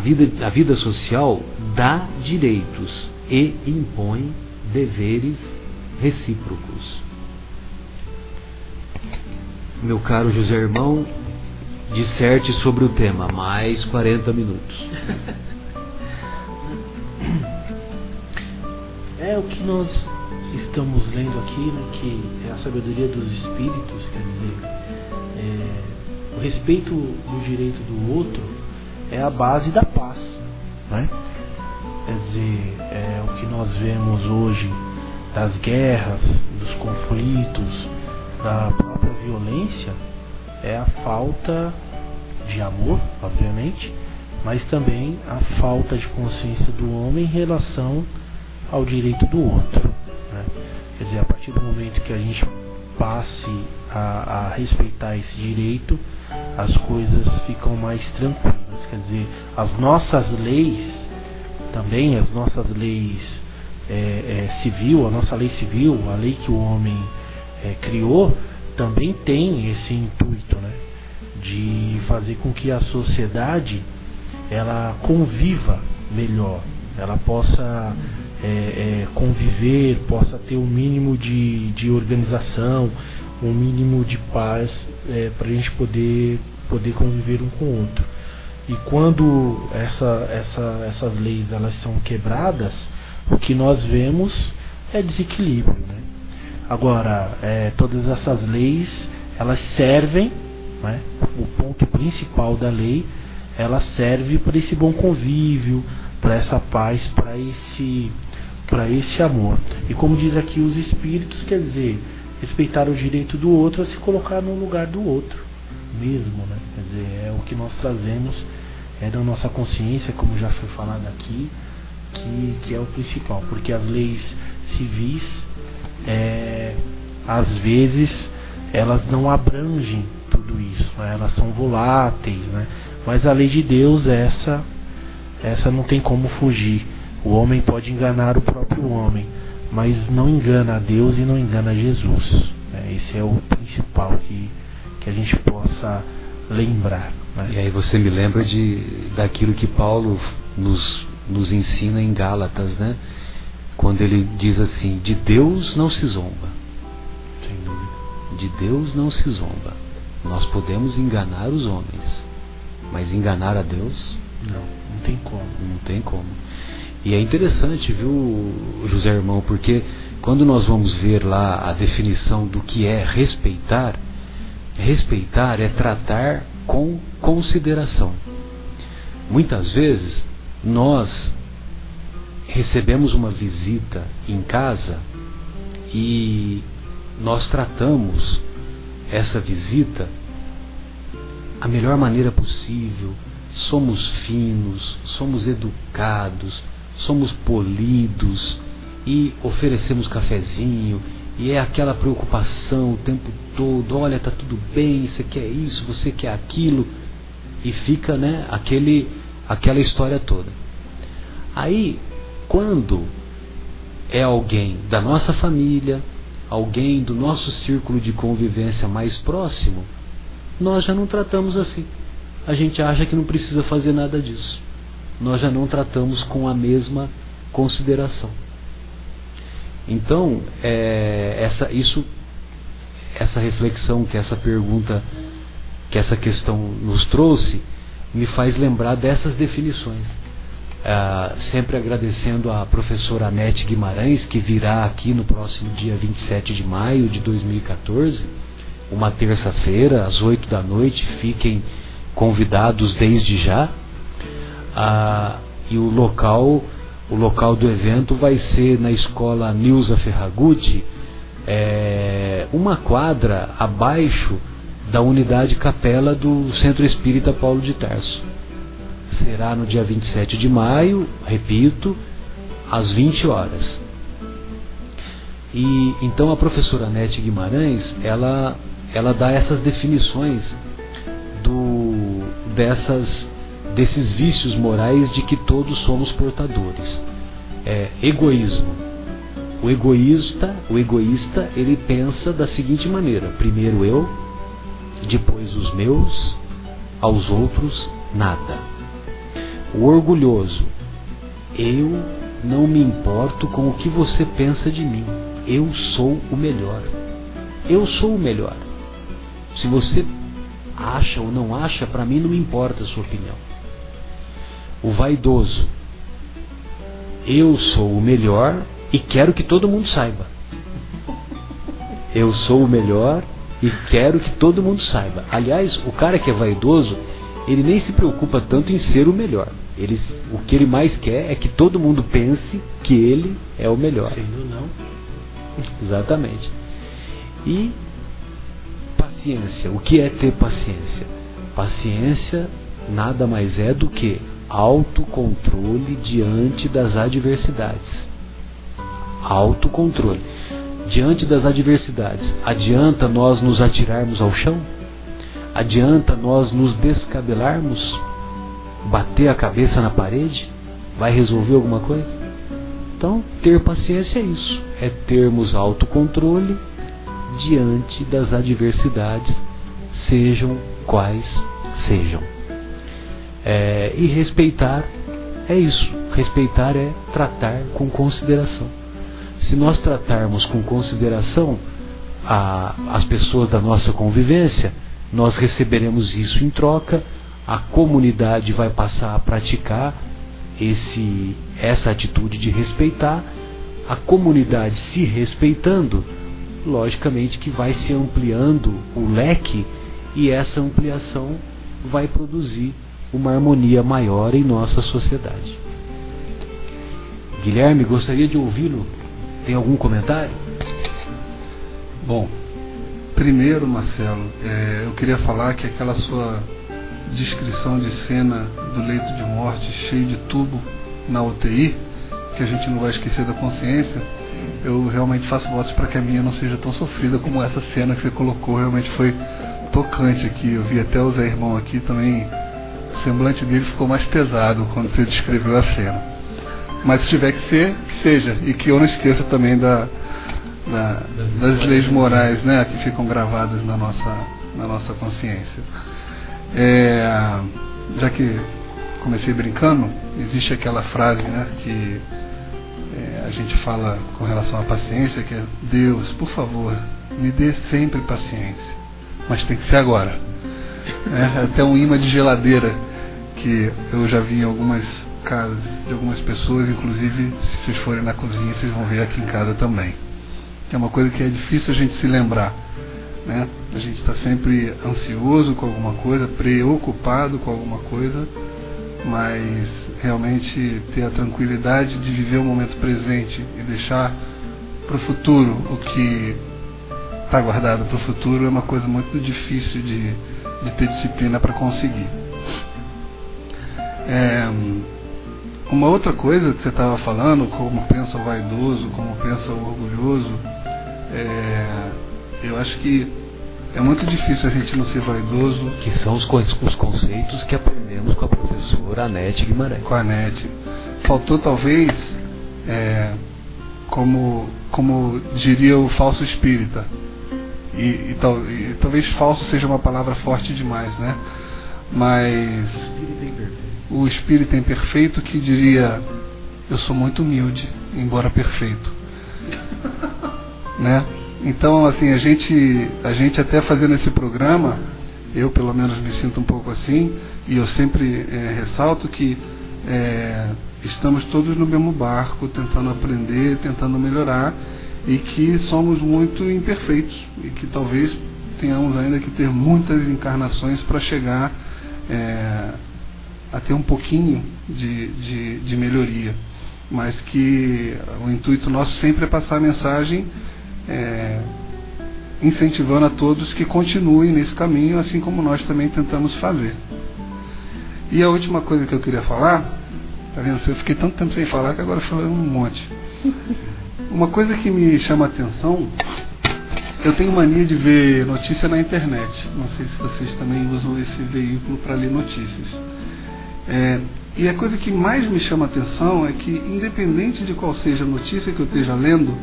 [SPEAKER 1] vida social dá direitos e impõe deveres recíprocos. Meu caro José Irmão, disserte sobre o tema, mais 40 minutos.
[SPEAKER 2] É o que nós estamos lendo aqui, né, que é a sabedoria dos espíritos, quer dizer, o respeito do direito do outro é a base da paz, né? Quer dizer, o que nós vemos hoje das guerras, dos conflitos, da própria violência, é a falta de amor, obviamente, mas também a falta de consciência do homem em relação ao direito do outro, né? Quer dizer, a partir do momento que a gente passe a respeitar esse direito, as coisas ficam mais tranquilas. Quer dizer, as nossas leis também, as nossas leis civil, a nossa lei civil, a lei que o homem criou, também tem esse intuito, né, de fazer com que a sociedade ela conviva melhor, ela possa conviver, possa ter um mínimo de organização, um mínimo de paz, para a gente poder conviver um com o outro. E quando essas leis elas são quebradas, o que nós vemos é desequilíbrio, né? Agora, todas essas leis elas servem, né? O ponto principal da lei, ela serve para esse bom convívio, para essa paz, para esse amor. E como diz aqui os espíritos, quer dizer, respeitar o direito do outro é se colocar no lugar do outro mesmo, né? Quer dizer, é o que nós trazemos, é da nossa consciência, como já foi falado aqui, que é o principal, porque as leis civis às vezes elas não abrangem tudo isso, né? Elas são voláteis, né? Mas a lei de Deus, essa não tem como fugir. O homem pode enganar o próprio homem, mas não engana a Deus e não engana Jesus. Esse é o principal que a gente possa lembrar, né?
[SPEAKER 1] E aí você me lembra daquilo que Paulo nos ensina em Gálatas, né? Quando ele diz assim: de Deus não se zomba.
[SPEAKER 2] Sem dúvida.
[SPEAKER 1] De Deus não se zomba. Nós podemos enganar os homens, mas enganar a Deus?
[SPEAKER 2] Não tem como.
[SPEAKER 1] Não tem como. E é interessante, viu, José Irmão, porque quando nós vamos ver lá a definição do que é respeitar, respeitar é tratar com consideração. Muitas vezes nós recebemos uma visita em casa e nós tratamos essa visita a melhor maneira possível, somos finos, somos educados, somos polidos e oferecemos cafezinho, e é aquela preocupação o tempo todo: olha, tá tudo bem, você quer isso, você quer aquilo, e fica, né, aquela história toda. Aí, quando é alguém da nossa família, alguém do nosso círculo de convivência mais próximo, nós já não tratamos assim. A gente acha que não precisa fazer nada disso. Nós já não tratamos com a mesma consideração. Então, essa reflexão que essa pergunta, que essa questão nos trouxe, me faz lembrar dessas definições. Sempre agradecendo a professora Anete Guimarães, que virá aqui no próximo dia 27 de maio de 2014, uma terça-feira, às 8 da noite. Fiquem convidados desde já. E o local do evento vai ser na escola Nilza Ferragutti, uma quadra abaixo da unidade capela do Centro Espírita Paulo de Tarso. Será no dia 27 de maio, repito, às 20 horas. E então a professora Anete Guimarães, ela dá essas definições desses vícios morais de que todos somos portadores. Egoísmo. O egoísta, ele pensa da seguinte maneira: primeiro eu, depois os meus, aos outros nada. O orgulhoso: eu não me importo com o que você pensa de mim, eu sou o melhor. Eu sou o melhor. Se você acha ou não acha, para mim não me importa a sua opinião. O vaidoso: eu sou o melhor e quero que todo mundo saiba. Eu sou o melhor e quero que todo mundo saiba. Aliás, o cara que é vaidoso, ele nem se preocupa tanto em ser o melhor. O que ele mais quer é que todo mundo pense que ele é o melhor.
[SPEAKER 2] Sendo não.
[SPEAKER 1] Exatamente. E paciência. O que é ter paciência? Paciência nada mais é do que autocontrole diante das adversidades. Autocontrole diante das adversidades. Adianta nós nos atirarmos ao chão? Adianta nós nos descabelarmos? Bater a cabeça na parede? Vai resolver alguma coisa? Então, ter paciência é isso. É termos autocontrole diante das adversidades, sejam quais sejam. E respeitar é isso. Respeitar é tratar com consideração. Se nós tratarmos com consideração as pessoas da nossa convivência, nós receberemos isso em troca. A comunidade vai passar a praticar essa atitude de respeitar. A comunidade se respeitando, logicamente que vai se ampliando o leque, e essa ampliação vai produzir uma harmonia maior em nossa sociedade. Guilherme, gostaria de ouvi-lo. Tem algum comentário?
[SPEAKER 3] Bom, primeiro, Marcelo, eu queria falar que aquela sua descrição de cena do leito de morte cheio de tubo na UTI, que a gente não vai esquecer da consciência, eu realmente faço votos para que a minha não seja tão sofrida como essa cena que você colocou. Realmente foi tocante aqui. Eu vi até o Zé Irmão aqui também, o semblante dele ficou mais pesado quando você descreveu a cena. Mas se tiver que ser, que seja, e que eu não esqueça também das leis morais, né, que ficam gravadas na nossa consciência. Já que comecei brincando, existe aquela frase, né, que a gente fala com relação à paciência, que é: Deus, por favor, me dê sempre paciência, mas tem que ser agora. Até um imã de geladeira que eu já vi em algumas casas de algumas pessoas, inclusive se vocês forem na cozinha vocês vão ver aqui em casa também, que é uma coisa que é difícil a gente se lembrar, né? A gente está sempre ansioso com alguma coisa, preocupado com alguma coisa, mas realmente ter a tranquilidade de viver o momento presente e deixar para o futuro o que está guardado para o futuro é uma coisa muito difícil de ter disciplina para conseguir. Uma outra coisa que você estava falando, como pensa o vaidoso, como pensa o orgulhoso, eu acho que é muito difícil a gente não ser vaidoso.
[SPEAKER 1] Que são os conceitos que aprendemos com a professora Anete Guimarães.
[SPEAKER 3] Com a Anete. Faltou talvez, como diria o falso espírita, e talvez falso seja uma palavra forte demais, né? Mas o espírito imperfeito que diria: eu sou muito humilde, embora perfeito. Né? Então, assim, a gente até fazendo esse programa, eu pelo menos me sinto um pouco assim, e eu sempre ressalto que estamos todos no mesmo barco, tentando aprender, tentando melhorar, e que somos muito imperfeitos, e que talvez tenhamos ainda que ter muitas encarnações para chegar a ter um pouquinho de melhoria, mas que o intuito nosso sempre é passar a mensagem incentivando a todos que continuem nesse caminho, assim como nós também tentamos fazer. E a última coisa que eu queria falar, tá vendo? Eu fiquei tanto tempo sem falar que agora eu falei um monte. Uma coisa que me chama a atenção, eu tenho mania de ver notícia na internet. Não sei se vocês também usam esse veículo para ler notícias. E a coisa que mais me chama a atenção é que, independente de qual seja a notícia que eu esteja lendo,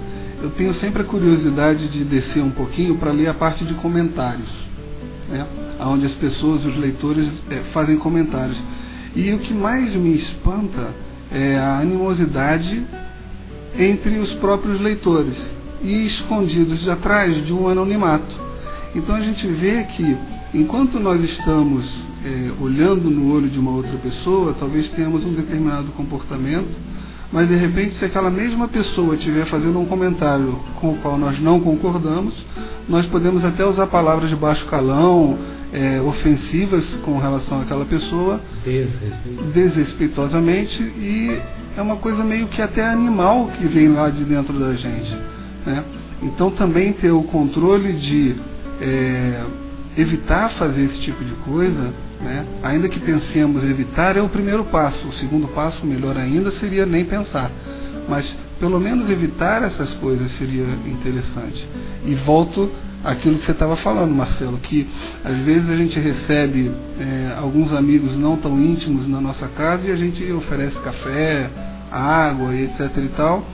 [SPEAKER 3] eu tenho sempre a curiosidade de descer um pouquinho para ler a parte de comentários, né? Onde as pessoas, os leitores, fazem comentários. E o que mais me espanta é a animosidade entre os próprios leitores e escondidos de atrás de um anonimato. Então a gente vê que, enquanto nós estamos olhando no olho de uma outra pessoa, talvez tenhamos um determinado comportamento, mas de repente, se aquela mesma pessoa estiver fazendo um comentário com o qual nós não concordamos, nós podemos até usar palavras de baixo calão, ofensivas com relação àquela pessoa, desrespeitosamente, e é uma coisa meio que até animal que vem lá de dentro da gente, né? Então também ter o controle de evitar fazer esse tipo de coisa, né? Ainda que pensemos evitar, é o primeiro passo. O segundo passo, melhor ainda, seria nem pensar. Mas pelo menos evitar essas coisas seria interessante. E volto àquilo que você estava falando, Marcelo, que às vezes a gente recebe alguns amigos não tão íntimos na nossa casa e a gente oferece café, água e etc e tal,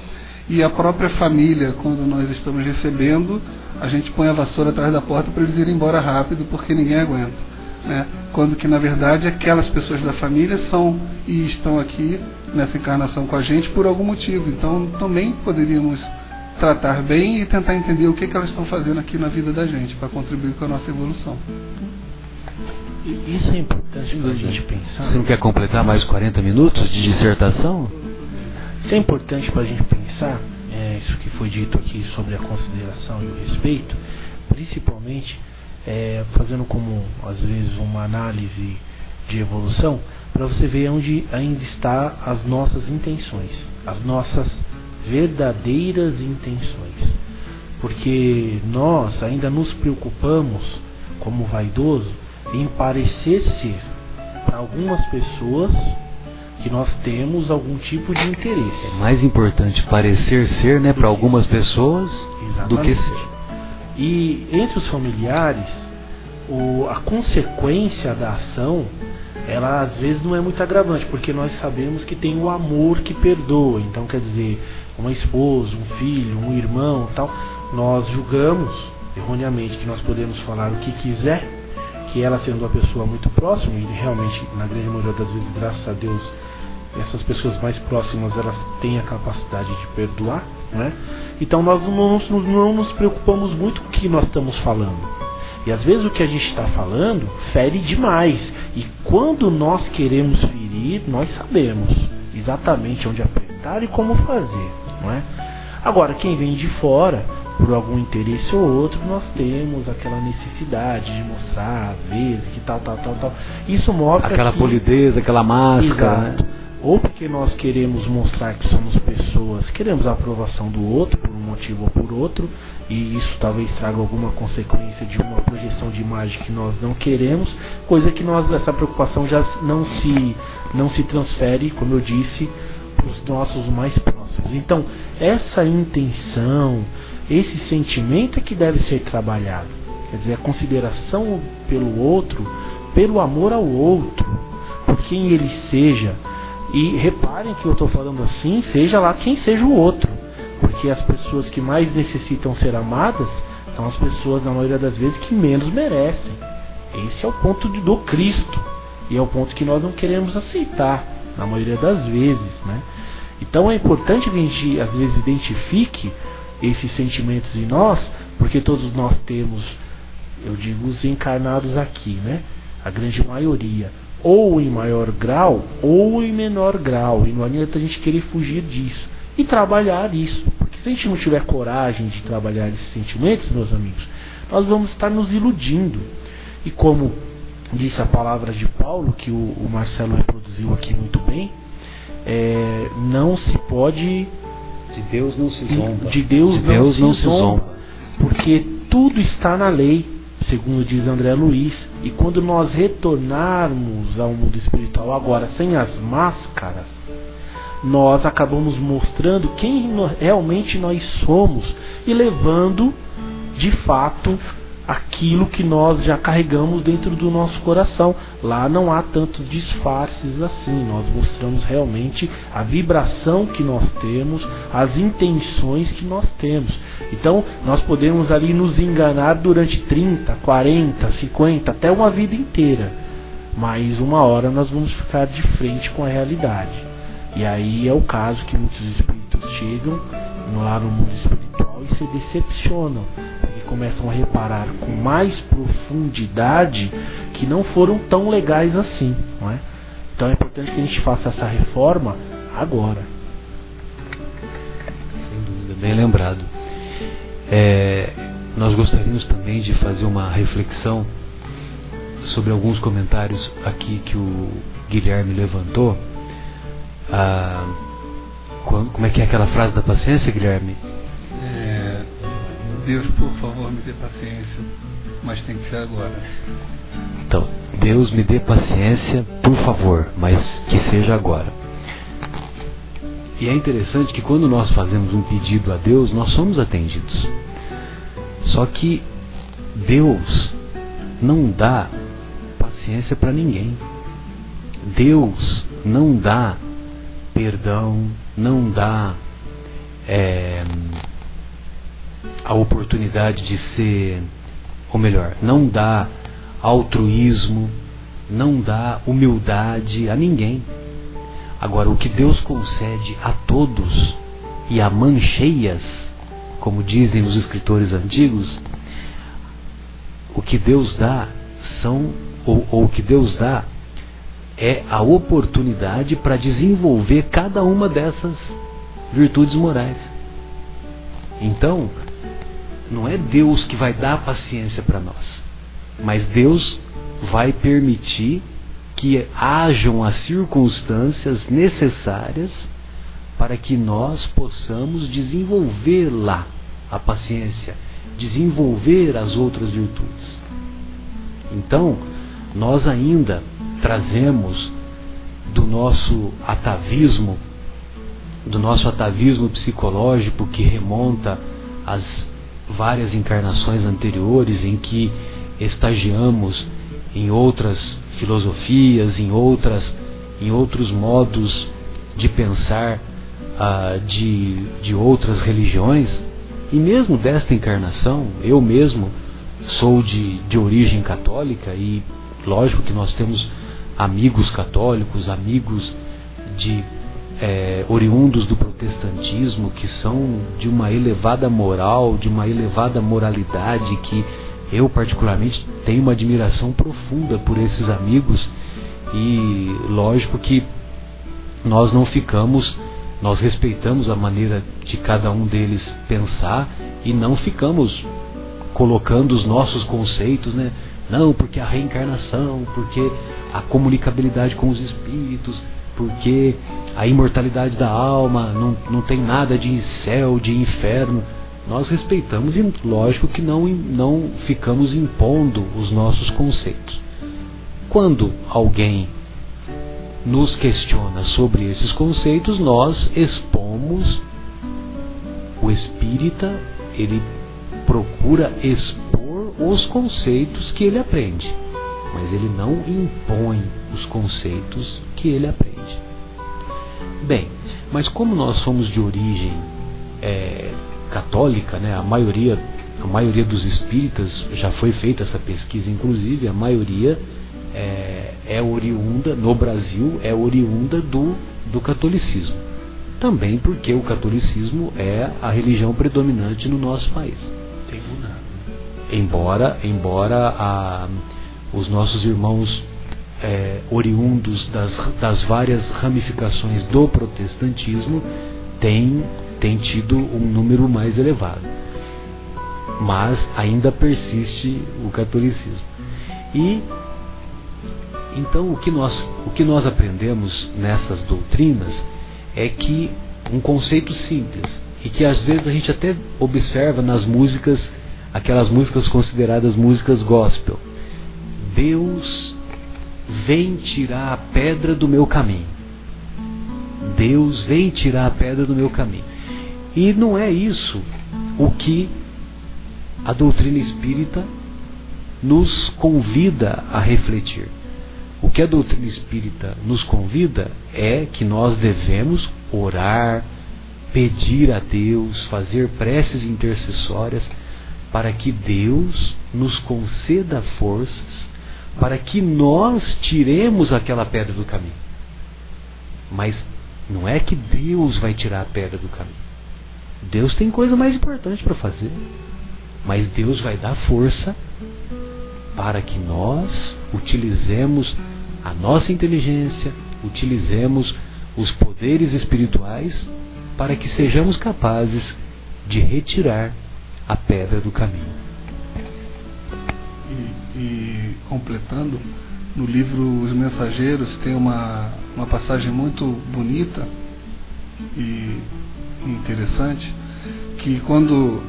[SPEAKER 3] e a própria família, quando nós estamos recebendo, a gente põe a vassoura atrás da porta para eles irem embora rápido porque ninguém aguenta, né? Quando que na verdade aquelas pessoas da família são e estão aqui nessa encarnação com a gente por algum motivo. Então também poderíamos tratar bem e tentar entender o que elas estão fazendo aqui na vida da gente para contribuir com a nossa evolução.
[SPEAKER 2] Isso é importante para a gente pensar.
[SPEAKER 1] Você não quer completar mais 40 minutos de dissertação?
[SPEAKER 2] Isso é importante para a gente pensar, isso que foi dito aqui sobre a consideração e o respeito, principalmente fazendo como às vezes uma análise de evolução, para você ver onde ainda está as nossas intenções, as nossas verdadeiras intenções, porque nós ainda nos preocupamos como vaidoso em parecer ser para algumas pessoas que nós temos algum tipo de interesse.
[SPEAKER 1] É mais importante parecer ser, né, para algumas pessoas. Exatamente. Do que ser.
[SPEAKER 2] E entre os familiares, a consequência da ação, ela às vezes não é muito agravante, porque nós sabemos que tem o amor que perdoa. Então, quer dizer, uma esposa, um filho, um irmão, tal, nós julgamos erroneamente que nós podemos falar o que quiser, que ela sendo uma pessoa muito próxima, e realmente na grande maioria das vezes, graças a Deus, essas pessoas mais próximas, elas têm a capacidade de perdoar, né? Então nós não nos preocupamos muito com o que nós estamos falando. E às vezes o que a gente está falando fere demais. E quando nós queremos ferir, nós sabemos exatamente onde apertar e como fazer, não é? Agora, quem vem de fora, por algum interesse ou outro, nós temos aquela necessidade de mostrar, às vezes, que tal. Isso mostra
[SPEAKER 1] aquela polidez, aquela máscara,
[SPEAKER 2] exato, né? Ou porque nós queremos mostrar que somos pessoas, queremos a aprovação do outro por um motivo ou por outro, e isso talvez traga alguma consequência de uma projeção de imagem que nós não queremos, coisa que essa preocupação já não se transfere, como eu disse, para os nossos mais próximos. Então, essa intenção, esse sentimento é que deve ser trabalhado, quer dizer, a consideração pelo outro, pelo amor ao outro, por quem ele seja. E reparem que eu estou falando assim, seja lá quem seja o outro, porque as pessoas que mais necessitam ser amadas são as pessoas, na maioria das vezes, que menos merecem. Esse é o ponto do Cristo, e é o ponto que nós não queremos aceitar, na maioria das vezes, né? Então é importante que a gente, às vezes, identifique esses sentimentos em nós, porque todos nós temos, eu digo, os encarnados aqui, né? A grande maioria, ou em maior grau ou em menor grau, e não adianta a gente querer fugir disso e trabalhar isso, porque se a gente não tiver coragem de trabalhar esses sentimentos, meus amigos, nós vamos estar nos iludindo. E como disse a palavra de Paulo, que o Marcelo reproduziu aqui muito bem, não se pode,
[SPEAKER 1] de Deus não se zomba,
[SPEAKER 2] de Deus não se zomba, porque tudo está na lei, segundo diz André Luiz. E quando nós retornarmos ao mundo espiritual agora sem as máscaras, nós acabamos mostrando quem realmente nós somos e levando de fato aquilo que nós já carregamos dentro do nosso coração. Lá não há tantos disfarces assim, nós mostramos realmente a vibração que nós temos, as intenções que nós temos. Então nós podemos ali nos enganar durante 30, 40, 50, até uma vida inteira, mas uma hora nós vamos ficar de frente com a realidade. E aí é o caso que muitos espíritos chegam lá no mundo espiritual e se decepcionam, porque começam a reparar com mais profundidade que não foram tão legais assim, não é? Então é importante que a gente faça essa reforma agora.
[SPEAKER 1] Sem dúvida, bem lembrado. Nós gostaríamos também de fazer uma reflexão sobre alguns comentários aqui que o Guilherme levantou. Como é que é aquela frase da paciência, Guilherme?
[SPEAKER 3] Deus, por favor, me dê paciência, mas tem que ser agora.
[SPEAKER 1] Então, Deus me dê paciência, por favor, mas que seja agora. E é interessante que quando nós fazemos um pedido a Deus, nós somos atendidos. Só que Deus não dá paciência para ninguém. Deus não dá perdão, não dá a oportunidade de ser, ou melhor, não dá altruísmo, não dá humildade a ninguém. Agora, o que Deus concede a todos e a mãos cheias, como dizem os escritores antigos, o que Deus dá o que Deus dá é a oportunidade para desenvolver cada uma dessas virtudes morais. Então, não é Deus que vai dar paciência para nós, mas Deus vai permitir que hajam as circunstâncias necessárias para que nós possamos desenvolver lá a paciência, desenvolver as outras virtudes. Então, nós ainda trazemos do nosso atavismo psicológico, que remonta às várias encarnações anteriores em que estagiamos em outras filosofias, em outros modos de pensar de outras religiões, E mesmo desta encarnação, eu mesmo sou de origem católica, e lógico que nós temos amigos católicos, amigos oriundos do protestantismo, que são de uma elevada moral, de uma elevada moralidade, que eu particularmente tenho uma admiração profunda por esses amigos. E lógico que nós respeitamos a maneira de cada um deles pensar, e não ficamos colocando os nossos conceitos, né? Não, porque a reencarnação, porque a comunicabilidade com os espíritos, porque a imortalidade da alma, não tem nada de céu, de inferno. Nós respeitamos, e lógico que não ficamos impondo os nossos conceitos. Quando alguém nos questiona sobre esses conceitos, nós expomos. O espírita, ele procura expor os conceitos que ele aprende, mas ele não impõe os conceitos que ele aprende. Bem, mas como nós somos de origem católica, né, a maioria dos espíritas, já foi feita essa pesquisa, inclusive, a maioria é oriunda, no Brasil, é oriunda do catolicismo. Também porque o catolicismo é a religião predominante no nosso país.
[SPEAKER 2] Tem mudado.
[SPEAKER 1] Embora os nossos irmãos oriundos das várias ramificações do protestantismo tem tido um número mais elevado, mas ainda persiste o catolicismo. E então o que nós aprendemos nessas doutrinas é que um conceito simples, e que às vezes a gente até observa nas músicas, aquelas músicas consideradas músicas gospel: Deus vem tirar a pedra do meu caminho. Deus vem tirar a pedra do meu caminho. E não é isso o que a doutrina espírita nos convida a refletir. O que a doutrina espírita nos convida é que nós devemos orar, pedir a Deus, fazer preces intercessórias, para que Deus nos conceda forças, para que nós tiremos aquela pedra do caminho. Mas não é que Deus vai tirar a pedra do caminho. Deus tem coisa mais importante para fazer, mas Deus vai dar força para que nós utilizemos a nossa inteligência, utilizemos os poderes espirituais, para que sejamos capazes de retirar a pedra do caminho.
[SPEAKER 3] E completando, no livro Os Mensageiros tem uma passagem muito bonita e interessante, que quando,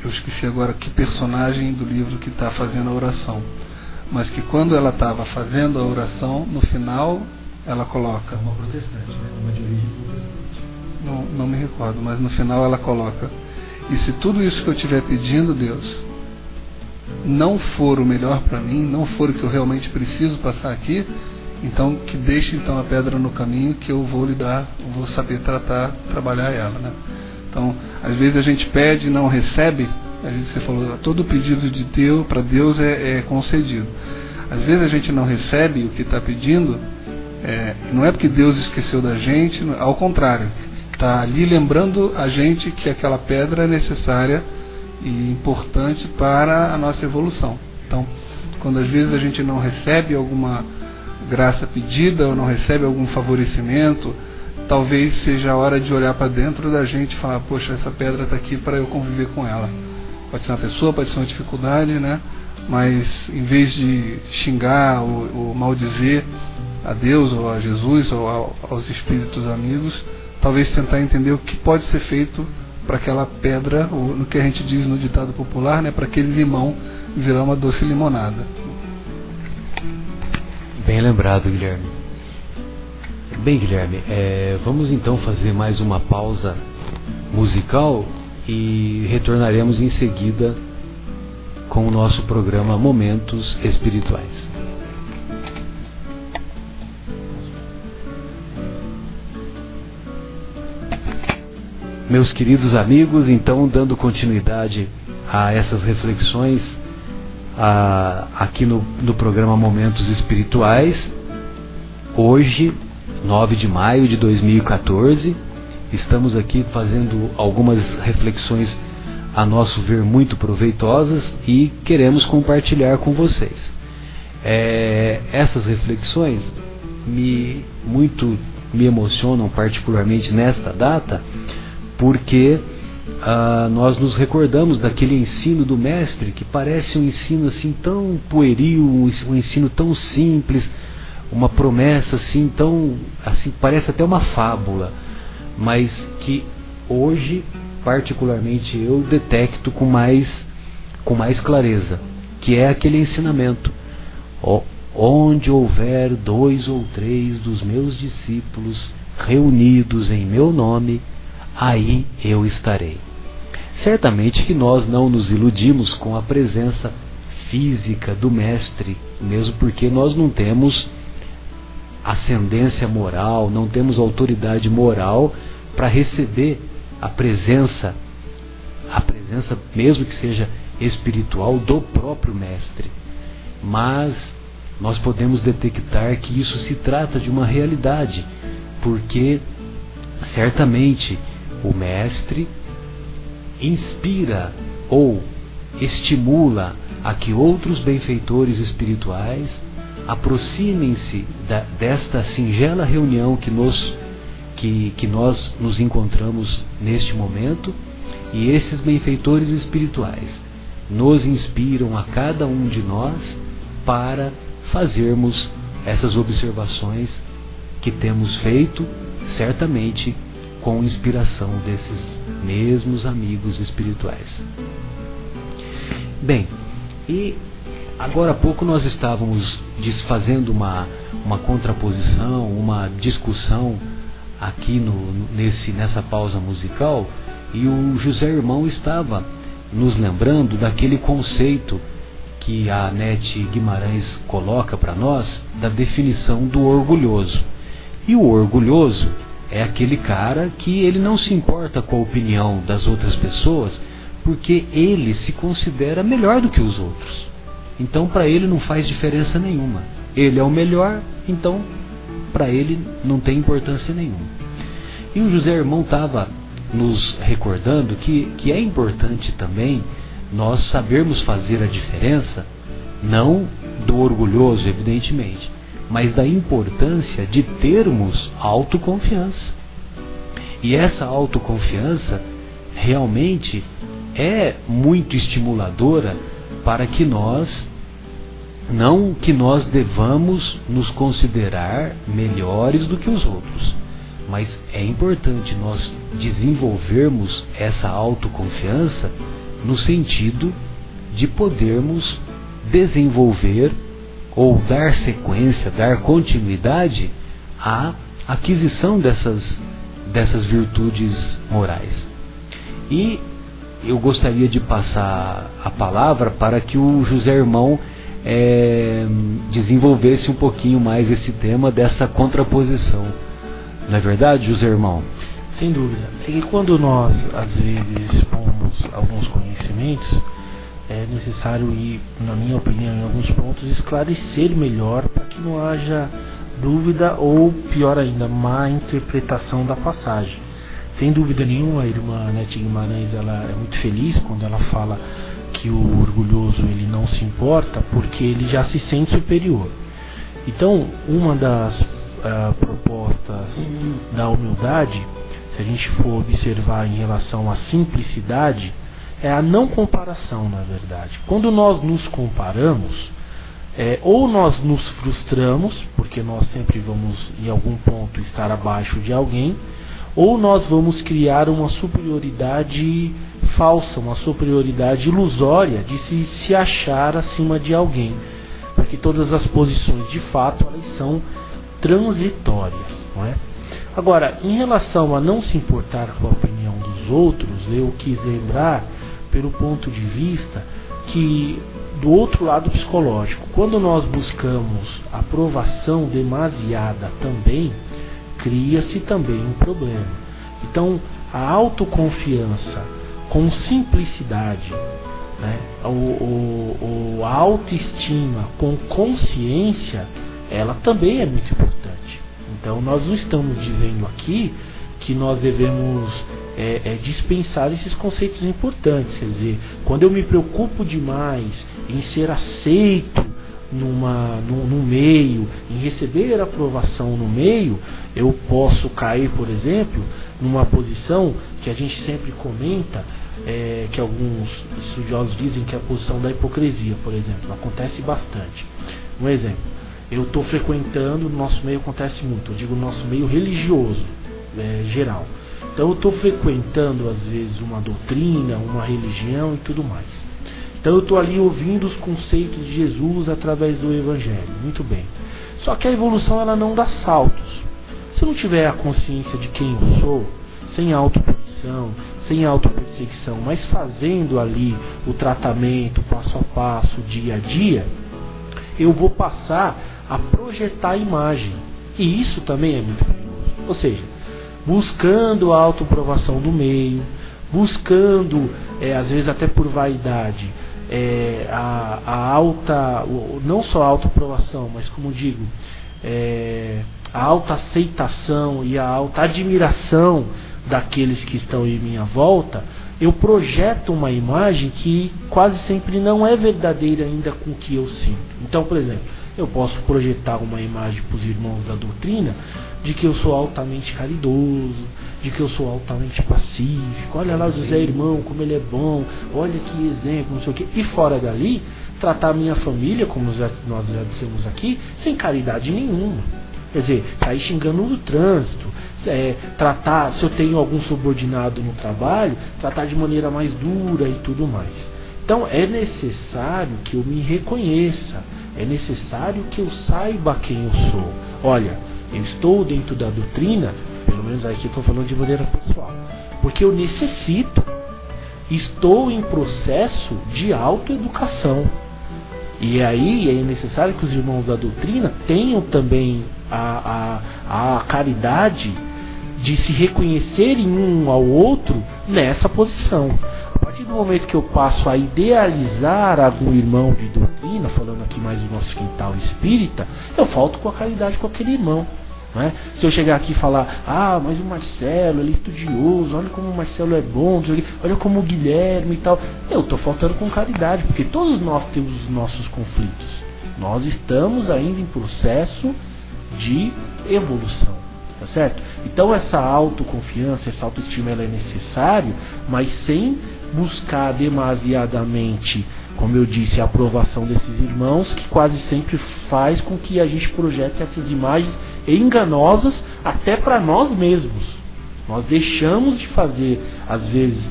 [SPEAKER 3] eu esqueci agora que personagem do livro que está fazendo a oração, mas que quando ela estava fazendo a oração, no final ela coloca,
[SPEAKER 2] uma protestante, né? Uma de origem protestante.
[SPEAKER 3] Não me recordo, mas no final ela coloca: e se tudo isso que eu estiver pedindo, Deus, não for o melhor para mim, não for o que eu realmente preciso passar aqui, então que deixe então a pedra no caminho, que eu vou lidar, eu vou saber trabalhar ela, né? Então, às vezes a gente pede e não recebe. Às vezes você falou, todo pedido de Deus para Deus é concedido. Às vezes a gente não recebe o que está pedindo, não é porque Deus esqueceu da gente, ao contrário, está ali lembrando a gente que aquela pedra é necessária e importante para a nossa evolução. Então, quando às vezes a gente não recebe alguma graça pedida, ou não recebe algum favorecimento, talvez seja a hora de olhar para dentro da gente e falar: poxa, essa pedra está aqui para eu conviver com ela. Pode ser uma pessoa, pode ser uma dificuldade, né? Mas em vez de xingar ou maldizer a Deus ou a Jesus ou aos espíritos amigos, talvez tentar entender o que pode ser feito para aquela pedra, ou no que a gente diz no ditado popular, né, para aquele limão virar uma doce limonada.
[SPEAKER 1] Bem lembrado, Guilherme. Bem, Guilherme, vamos então fazer mais uma pausa musical e retornaremos em seguida com o nosso programa Momentos Espirituais. meus queridos amigos, então, dando continuidade a essas reflexões aqui no programa Momentos Espirituais, hoje, 9 de maio de 2014, estamos aqui fazendo algumas reflexões a nosso ver muito proveitosas e queremos compartilhar com vocês. Essas reflexões me emocionam particularmente nesta data, porque nós nos recordamos daquele ensino do mestre, que parece um ensino assim tão pueril, um ensino tão simples, uma promessa assim tão assim, parece até uma fábula, mas que hoje particularmente eu detecto com mais clareza, que é aquele ensinamento: onde houver 2 ou 3 dos meus discípulos reunidos em meu nome, aí eu estarei. Certamente que nós não nos iludimos com a presença física do mestre, mesmo porque nós não temos ascendência moral, não temos autoridade moral para receber a presença mesmo que seja espiritual, do próprio mestre. Mas nós podemos detectar que isso se trata de uma realidade, porque certamente o mestre inspira ou estimula a que outros benfeitores espirituais aproximem-se desta singela reunião que nós nos encontramos neste momento, e esses benfeitores espirituais nos inspiram a cada um de nós para fazermos essas observações que temos feito, certamente com inspiração desses mesmos amigos espirituais. Bem, e agora há pouco nós estávamos fazendo uma contraposição, uma discussão aqui nessa pausa musical, e o José Irmão estava nos lembrando daquele conceito que a Anete Guimarães coloca para nós, da definição do orgulhoso. E o orgulhoso é aquele cara que ele não se importa com a opinião das outras pessoas, porque ele se considera melhor do que os outros. Então para ele não faz diferença nenhuma. Ele é o melhor, então para ele não tem importância nenhuma. E o José Irmão estava nos recordando que é importante também nós sabermos fazer a diferença, não do orgulhoso, evidentemente, mas da importância de termos autoconfiança. E essa autoconfiança realmente é muito estimuladora para que nós devamos nos considerar melhores do que os outros, mas é importante nós desenvolvermos essa autoconfiança no sentido de podermos desenvolver ou dar sequência, dar continuidade à aquisição dessas virtudes morais. E eu gostaria de passar a palavra para que o José Irmão desenvolvesse um pouquinho mais esse tema dessa contraposição. Não é verdade, José Irmão?
[SPEAKER 2] Sem dúvida. E quando nós, às vezes, expomos alguns conhecimentos, é necessário ir, na minha opinião, em alguns pontos, esclarecer melhor para que não haja dúvida ou, pior ainda, má interpretação da passagem. Sem dúvida nenhuma, a irmã Anete Guimarães, ela é muito feliz quando ela fala que o orgulhoso ele não se importa porque ele já se sente superior. Então, uma das propostas da humildade, se a gente for observar em relação à simplicidade, é a não comparação, na verdade. Quando nós nos comparamos, ou nós nos frustramos, porque nós sempre vamos em algum ponto estar abaixo de alguém, ou nós vamos criar uma superioridade falsa, uma superioridade ilusória de se achar acima de alguém, porque todas as posições de fato elas são transitórias, não é? Agora, em relação a não se importar com a opinião dos outros, eu quis lembrar pelo ponto de vista que do outro lado psicológico, quando nós buscamos aprovação demasiada também, cria-se também um problema. Então, a autoconfiança com simplicidade, né? A autoestima com consciência, ela também é muito importante. Então nós não estamos dizendo aqui que nós devemos dispensar esses conceitos importantes. Quer dizer, quando eu me preocupo demais em ser aceito num meio, em receber aprovação no meio, eu posso cair, por exemplo, numa posição que a gente sempre comenta, que alguns estudiosos dizem que é a posição da hipocrisia, por exemplo. Acontece bastante. Um exemplo, eu estou frequentando, no nosso meio acontece muito, eu digo no nosso meio religioso, geral. Então eu estou frequentando às vezes uma doutrina, uma religião e tudo mais. Então eu estou ali ouvindo os conceitos de Jesus através do Evangelho, muito bem. Só que a evolução, ela não dá saltos. Se eu não tiver a consciência de quem eu sou, sem autopercepção, sem autoperseguição, mas fazendo ali o tratamento passo a passo, dia a dia, eu vou passar a projetar a imagem. E isso também é muito perigoso. Ou seja, buscando a autoaprovação do meio, buscando, às vezes até por vaidade, não só a autoaprovação, mas como digo, a autoaceitação e a autoadmiração daqueles que estão em minha volta, eu projeto uma imagem que quase sempre não é verdadeira ainda com o que eu sinto. Então, por exemplo, eu posso projetar uma imagem para os irmãos da doutrina de que eu sou altamente caridoso, de que eu sou altamente pacífico. Olha lá o José Irmão, como ele é bom, olha que exemplo, não sei o quê. E fora dali, tratar a minha família, como nós já dissemos aqui, sem caridade nenhuma. Quer dizer, cair xingando no trânsito, tratar, se eu tenho algum subordinado no trabalho, tratar de maneira mais dura e tudo mais. Então é necessário que eu me reconheça, é necessário que eu saiba quem eu sou. Olha, eu estou dentro da doutrina, pelo menos aqui estou falando de maneira pessoal, porque eu necessito, estou em processo de autoeducação. E aí é necessário que os irmãos da doutrina tenham também a caridade de se reconhecerem um ao outro nessa posição. A partir do momento que eu passo a idealizar algum irmão de doutrina, falando aqui mais do nosso quintal espírita, eu falto com a caridade com aquele irmão. Não é? Se eu chegar aqui e falar, mas o Marcelo, ele é estudioso, olha como o Marcelo é bom, olha como o Guilherme e tal, eu estou faltando com caridade, porque todos nós temos os nossos conflitos. Nós estamos ainda em processo de evolução, tá certo? Então essa autoconfiança, essa autoestima, ela é necessária, mas sem buscar demasiadamente, como eu disse, a aprovação desses irmãos, que quase sempre faz com que a gente projete essas imagens enganosas até para nós mesmos. Nós deixamos de fazer, às vezes,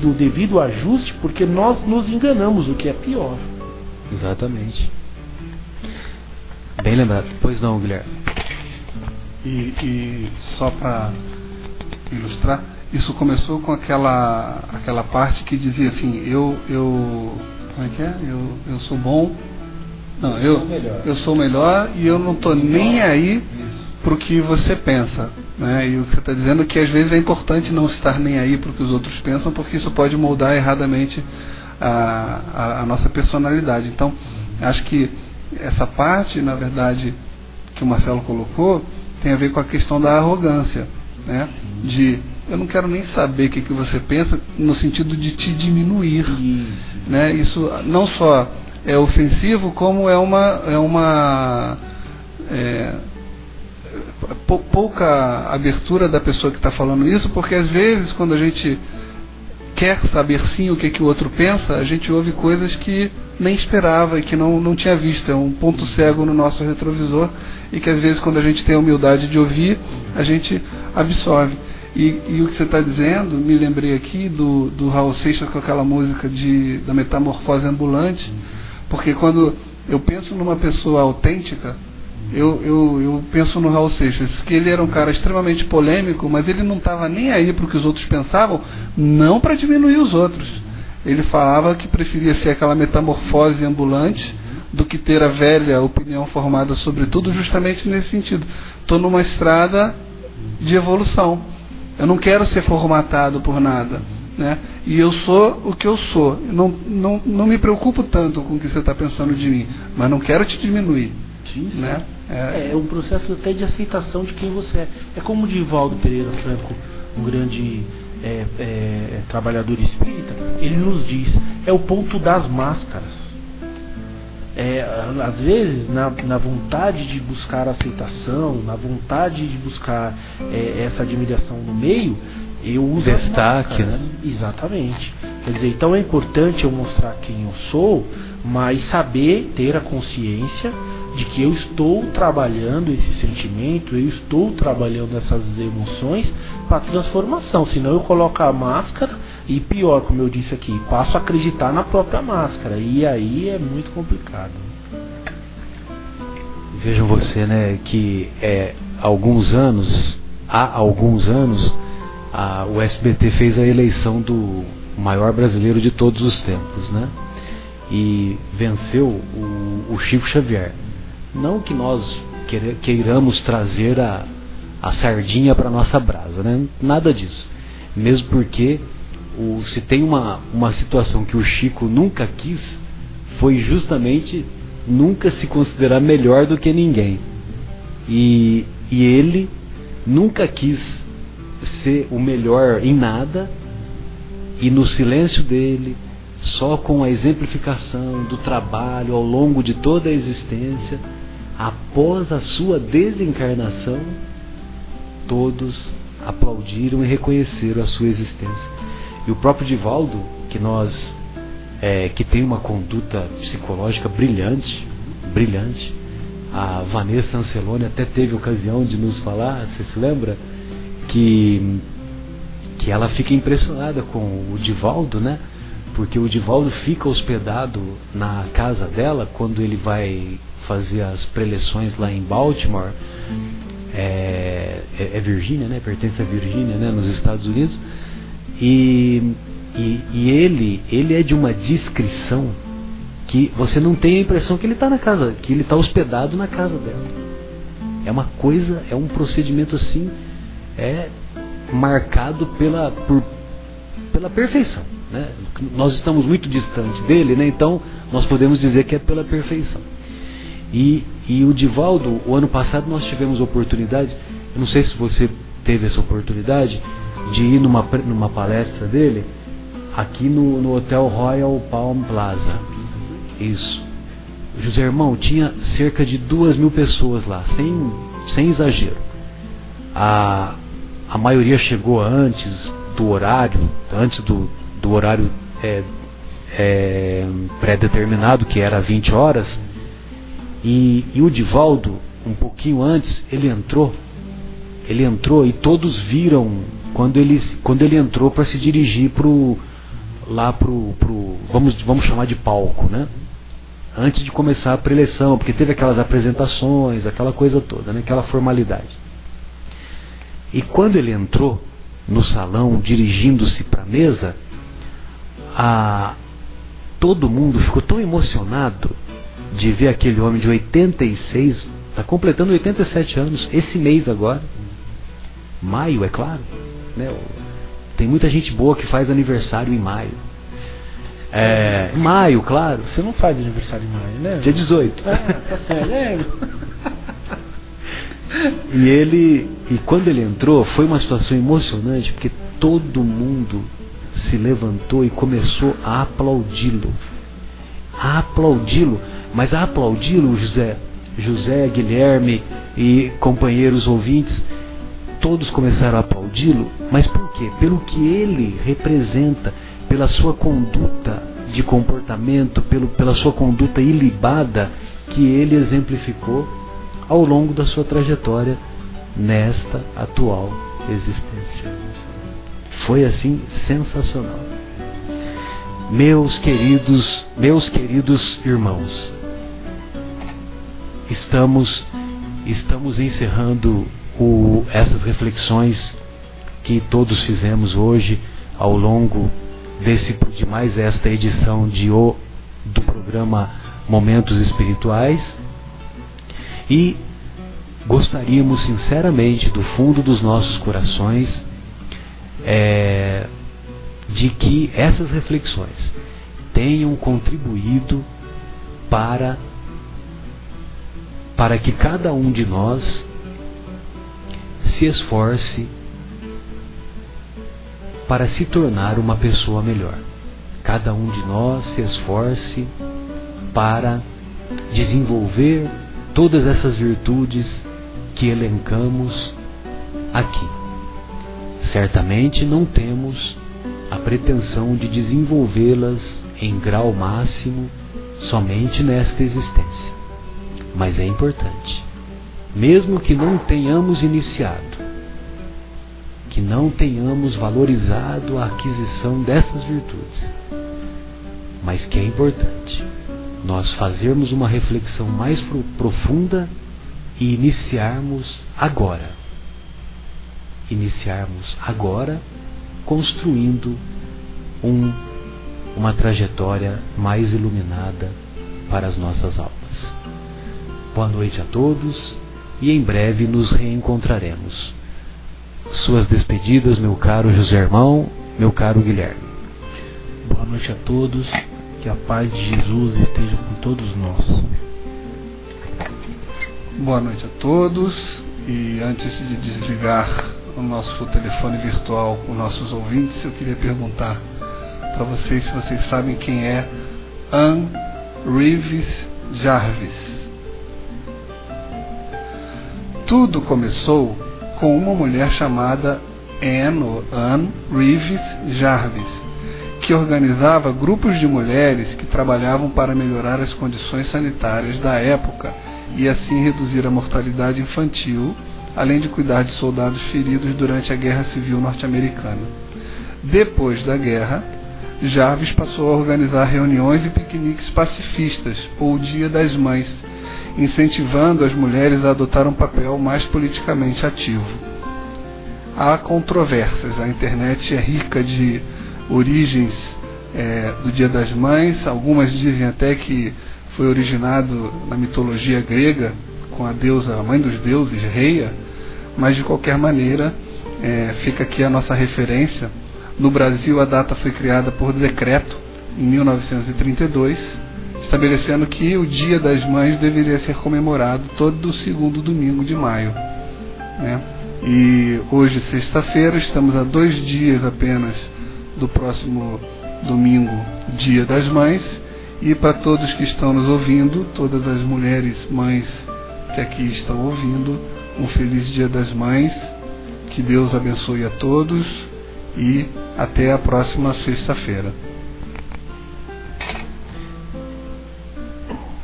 [SPEAKER 2] o devido ajuste, porque nós nos enganamos, o que é pior.
[SPEAKER 1] Exatamente. Bem lembrado. Pois não, Guilherme.
[SPEAKER 3] E só para ilustrar, isso começou com aquela parte que dizia assim, como é que é? Eu sou bom, não, eu sou melhor e eu não estou nem aí para o que você pensa, né? E o que você está dizendo é que às vezes é importante não estar nem aí para o que os outros pensam, porque isso pode moldar erradamente a nossa personalidade. Então, acho que essa parte, na verdade, que o Marcelo colocou, tem a ver com a questão da arrogância, né? De eu não quero nem saber o que você pensa, no sentido de te diminuir, né? Isso não só é ofensivo, como é uma pouca abertura da pessoa que está falando isso, porque às vezes quando a gente quer saber sim o que o outro pensa, a gente ouve coisas que nem esperava e que não tinha visto. É um ponto cego no nosso retrovisor e que às vezes quando a gente tem a humildade de ouvir, a gente absorve. E o que você está dizendo, me lembrei aqui do Raul Seixas com aquela música da Metamorfose Ambulante, porque quando eu penso numa pessoa autêntica, eu penso no Raul Seixas, que ele era um cara extremamente polêmico, mas ele não estava nem aí para o que os outros pensavam, não para diminuir os outros. Ele falava que preferia ser aquela metamorfose ambulante do que ter a velha opinião formada sobre tudo, justamente nesse sentido. Estou numa estrada de evolução. Eu não quero ser formatado por nada, né? E eu sou o que eu sou. Não me preocupo tanto com o que você está pensando de mim, mas não quero te diminuir.
[SPEAKER 2] Sim, sim.
[SPEAKER 3] Né?
[SPEAKER 2] É um processo até de aceitação de quem você é. É como o Divaldo Pereira Franco, um grande trabalhador espírita, ele nos diz, é o ponto das máscaras. Às vezes, na vontade de buscar aceitação, na vontade de buscar essa admiração no meio, eu uso
[SPEAKER 1] destaque, né?
[SPEAKER 2] Exatamente. Quer dizer, então é importante eu mostrar quem eu sou, mas saber ter a consciência de que eu estou trabalhando esse sentimento, eu estou trabalhando essas emoções para transformação. Senão eu coloco a máscara e, pior, como eu disse aqui, passo a acreditar na própria máscara, e aí é muito complicado.
[SPEAKER 1] Vejam você, né, que há alguns anos o SBT fez a eleição do maior brasileiro de todos os tempos, né? E venceu o Chico Xavier. Não que nós queiramos trazer a sardinha para nossa brasa, né? Nada disso. Mesmo porque se tem uma situação que o Chico nunca quis, foi justamente nunca se considerar melhor do que ninguém. E ele nunca quis ser o melhor em nada, e no silêncio dele, só com a exemplificação do trabalho ao longo de toda a existência, após a sua desencarnação, todos aplaudiram e reconheceram a sua existência. E o próprio Divaldo, que tem uma conduta psicológica brilhante, a Vanessa Ancelone até teve ocasião de nos falar, você se lembra? Que ela fica impressionada com o Divaldo, né? Porque o Divaldo fica hospedado na casa dela quando ele vai fazer as preleções lá em Baltimore, Virgínia, né? Pertence a Virgínia, né? Nos Estados Unidos. E ele é de uma discrição que você não tem a impressão que ele está na casa, que ele está hospedado na casa dela. É uma coisa, é um procedimento assim, marcado pela perfeição, né? Nós estamos muito distantes dele, né? Então nós podemos dizer que é pela perfeição. E o Divaldo, o ano passado nós tivemos oportunidade, eu não sei se você teve essa oportunidade de ir numa palestra dele aqui no Hotel Royal Palm Plaza. Isso. José Irmão, tinha cerca de 2.000 pessoas lá, sem exagero. A maioria chegou antes do horário, do horário pré-determinado, que era 20 horas. E o Divaldo, um pouquinho antes, ele entrou e todos viram quando ele entrou para se dirigir pro vamos chamar de palco, né? Antes de começar a preleção, porque teve aquelas apresentações, aquela coisa toda, né? Aquela formalidade. E quando ele entrou no salão, dirigindo-se para a mesa, todo mundo ficou tão emocionado de ver aquele homem de 86, está completando 87 anos, esse mês agora, maio, é claro, né? Tem muita gente boa que faz aniversário em maio. Maio, claro.
[SPEAKER 2] Você não faz aniversário em maio, né?
[SPEAKER 1] Dia 18.
[SPEAKER 2] Tá sério?
[SPEAKER 1] E quando ele entrou, foi uma situação emocionante, porque todo mundo se levantou e começou a aplaudi-lo. Mas a aplaudi-lo, José, Guilherme e companheiros ouvintes, todos começaram a aplaudi-lo, mas por quê? Pelo que ele representa, pela sua conduta de comportamento, pela sua conduta ilibada que ele exemplificou ao longo da sua trajetória nesta atual existência. Foi assim sensacional. Meus queridos irmãos, estamos encerrando essas reflexões que todos fizemos hoje ao longo de mais esta edição do programa Momentos Espirituais, e gostaríamos sinceramente, do fundo dos nossos corações, de que essas reflexões tenham contribuído para que cada um de nós se esforce para se tornar uma pessoa melhor. Cada um de nós se esforce para desenvolver todas essas virtudes que elencamos aqui. Certamente não temos a pretensão de desenvolvê-las em grau máximo somente nesta existência, mas é importante, mesmo que não tenhamos iniciado, que não tenhamos valorizado a aquisição dessas virtudes, mas que é importante nós fazermos uma reflexão mais profunda e iniciarmos agora construindo uma trajetória mais iluminada para as nossas almas. Boa noite a todos e em breve nos reencontraremos. Suas despedidas, meu caro José Irmão, meu caro Guilherme.
[SPEAKER 2] Boa noite a todos, que a paz de Jesus esteja com todos nós.
[SPEAKER 3] Boa noite a todos, e antes de desligar o nosso telefone virtual com nossos ouvintes, eu queria perguntar para vocês se vocês sabem quem é Anne Reeves Jarvis. Tudo começou com uma mulher chamada Anne Reeves Jarvis, que organizava grupos de mulheres que trabalhavam para melhorar as condições sanitárias da época e assim reduzir a mortalidade infantil, além de cuidar de soldados feridos durante a Guerra Civil Norte-Americana. Depois da guerra, Jarvis passou a organizar reuniões e piqueniques pacifistas, ou Dia das Mães, incentivando as mulheres a adotar um papel mais politicamente ativo. Há controvérsias, a internet é rica de origens do Dia das Mães. Algumas dizem até que foi originado na mitologia grega, com a deusa, a mãe dos deuses, Reia, mas de qualquer maneira fica aqui a nossa referência. No Brasil, a data foi criada por decreto em 1932, estabelecendo que o Dia das Mães deveria ser comemorado todo o segundo domingo de maio, né? E hoje, sexta-feira, estamos a 2 dias apenas do próximo domingo, Dia das Mães, e para todos que estão nos ouvindo, todas as mulheres mães que aqui estão ouvindo, um feliz Dia das Mães, que Deus abençoe a todos e até a próxima sexta-feira.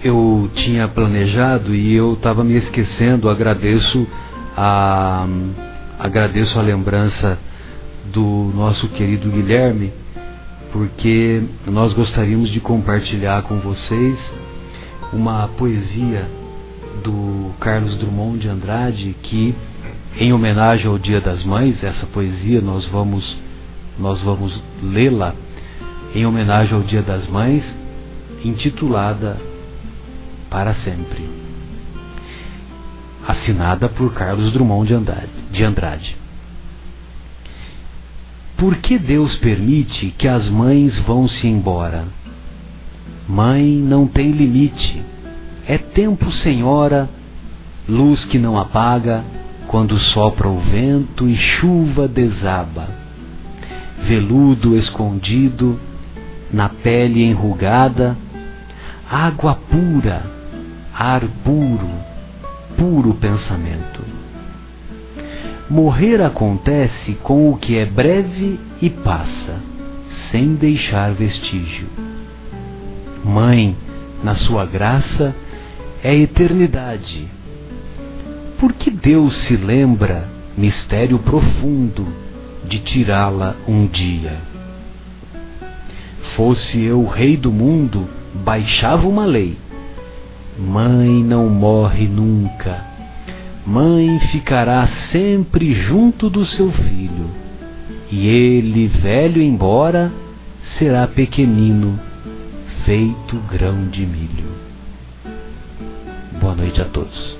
[SPEAKER 1] Eu tinha planejado e eu estava me esquecendo. Agradeço a lembrança do nosso querido Guilherme, porque nós gostaríamos de compartilhar com vocês uma poesia do Carlos Drummond de Andrade, que em homenagem ao Dia das Mães, essa poesia nós vamos lê-la em homenagem ao Dia das Mães, intitulada Para Sempre, assinada por Carlos Drummond de Andrade. Por que Deus permite que as mães vão-se embora? Mãe não tem limite, é tempo sem hora, luz que não apaga quando sopra o vento e chuva desaba. Veludo escondido na pele enrugada, água pura, ar puro, puro pensamento. Morrer acontece com o que é breve e passa, sem deixar vestígio. Mãe, na sua graça, é eternidade. Por que Deus se lembra, mistério profundo, de tirá-la um dia? Fosse eu rei do mundo, baixava uma lei: mãe não morre nunca, mãe ficará sempre junto do seu filho, e ele, velho embora, será pequenino, feito grão de milho. Boa noite a todos.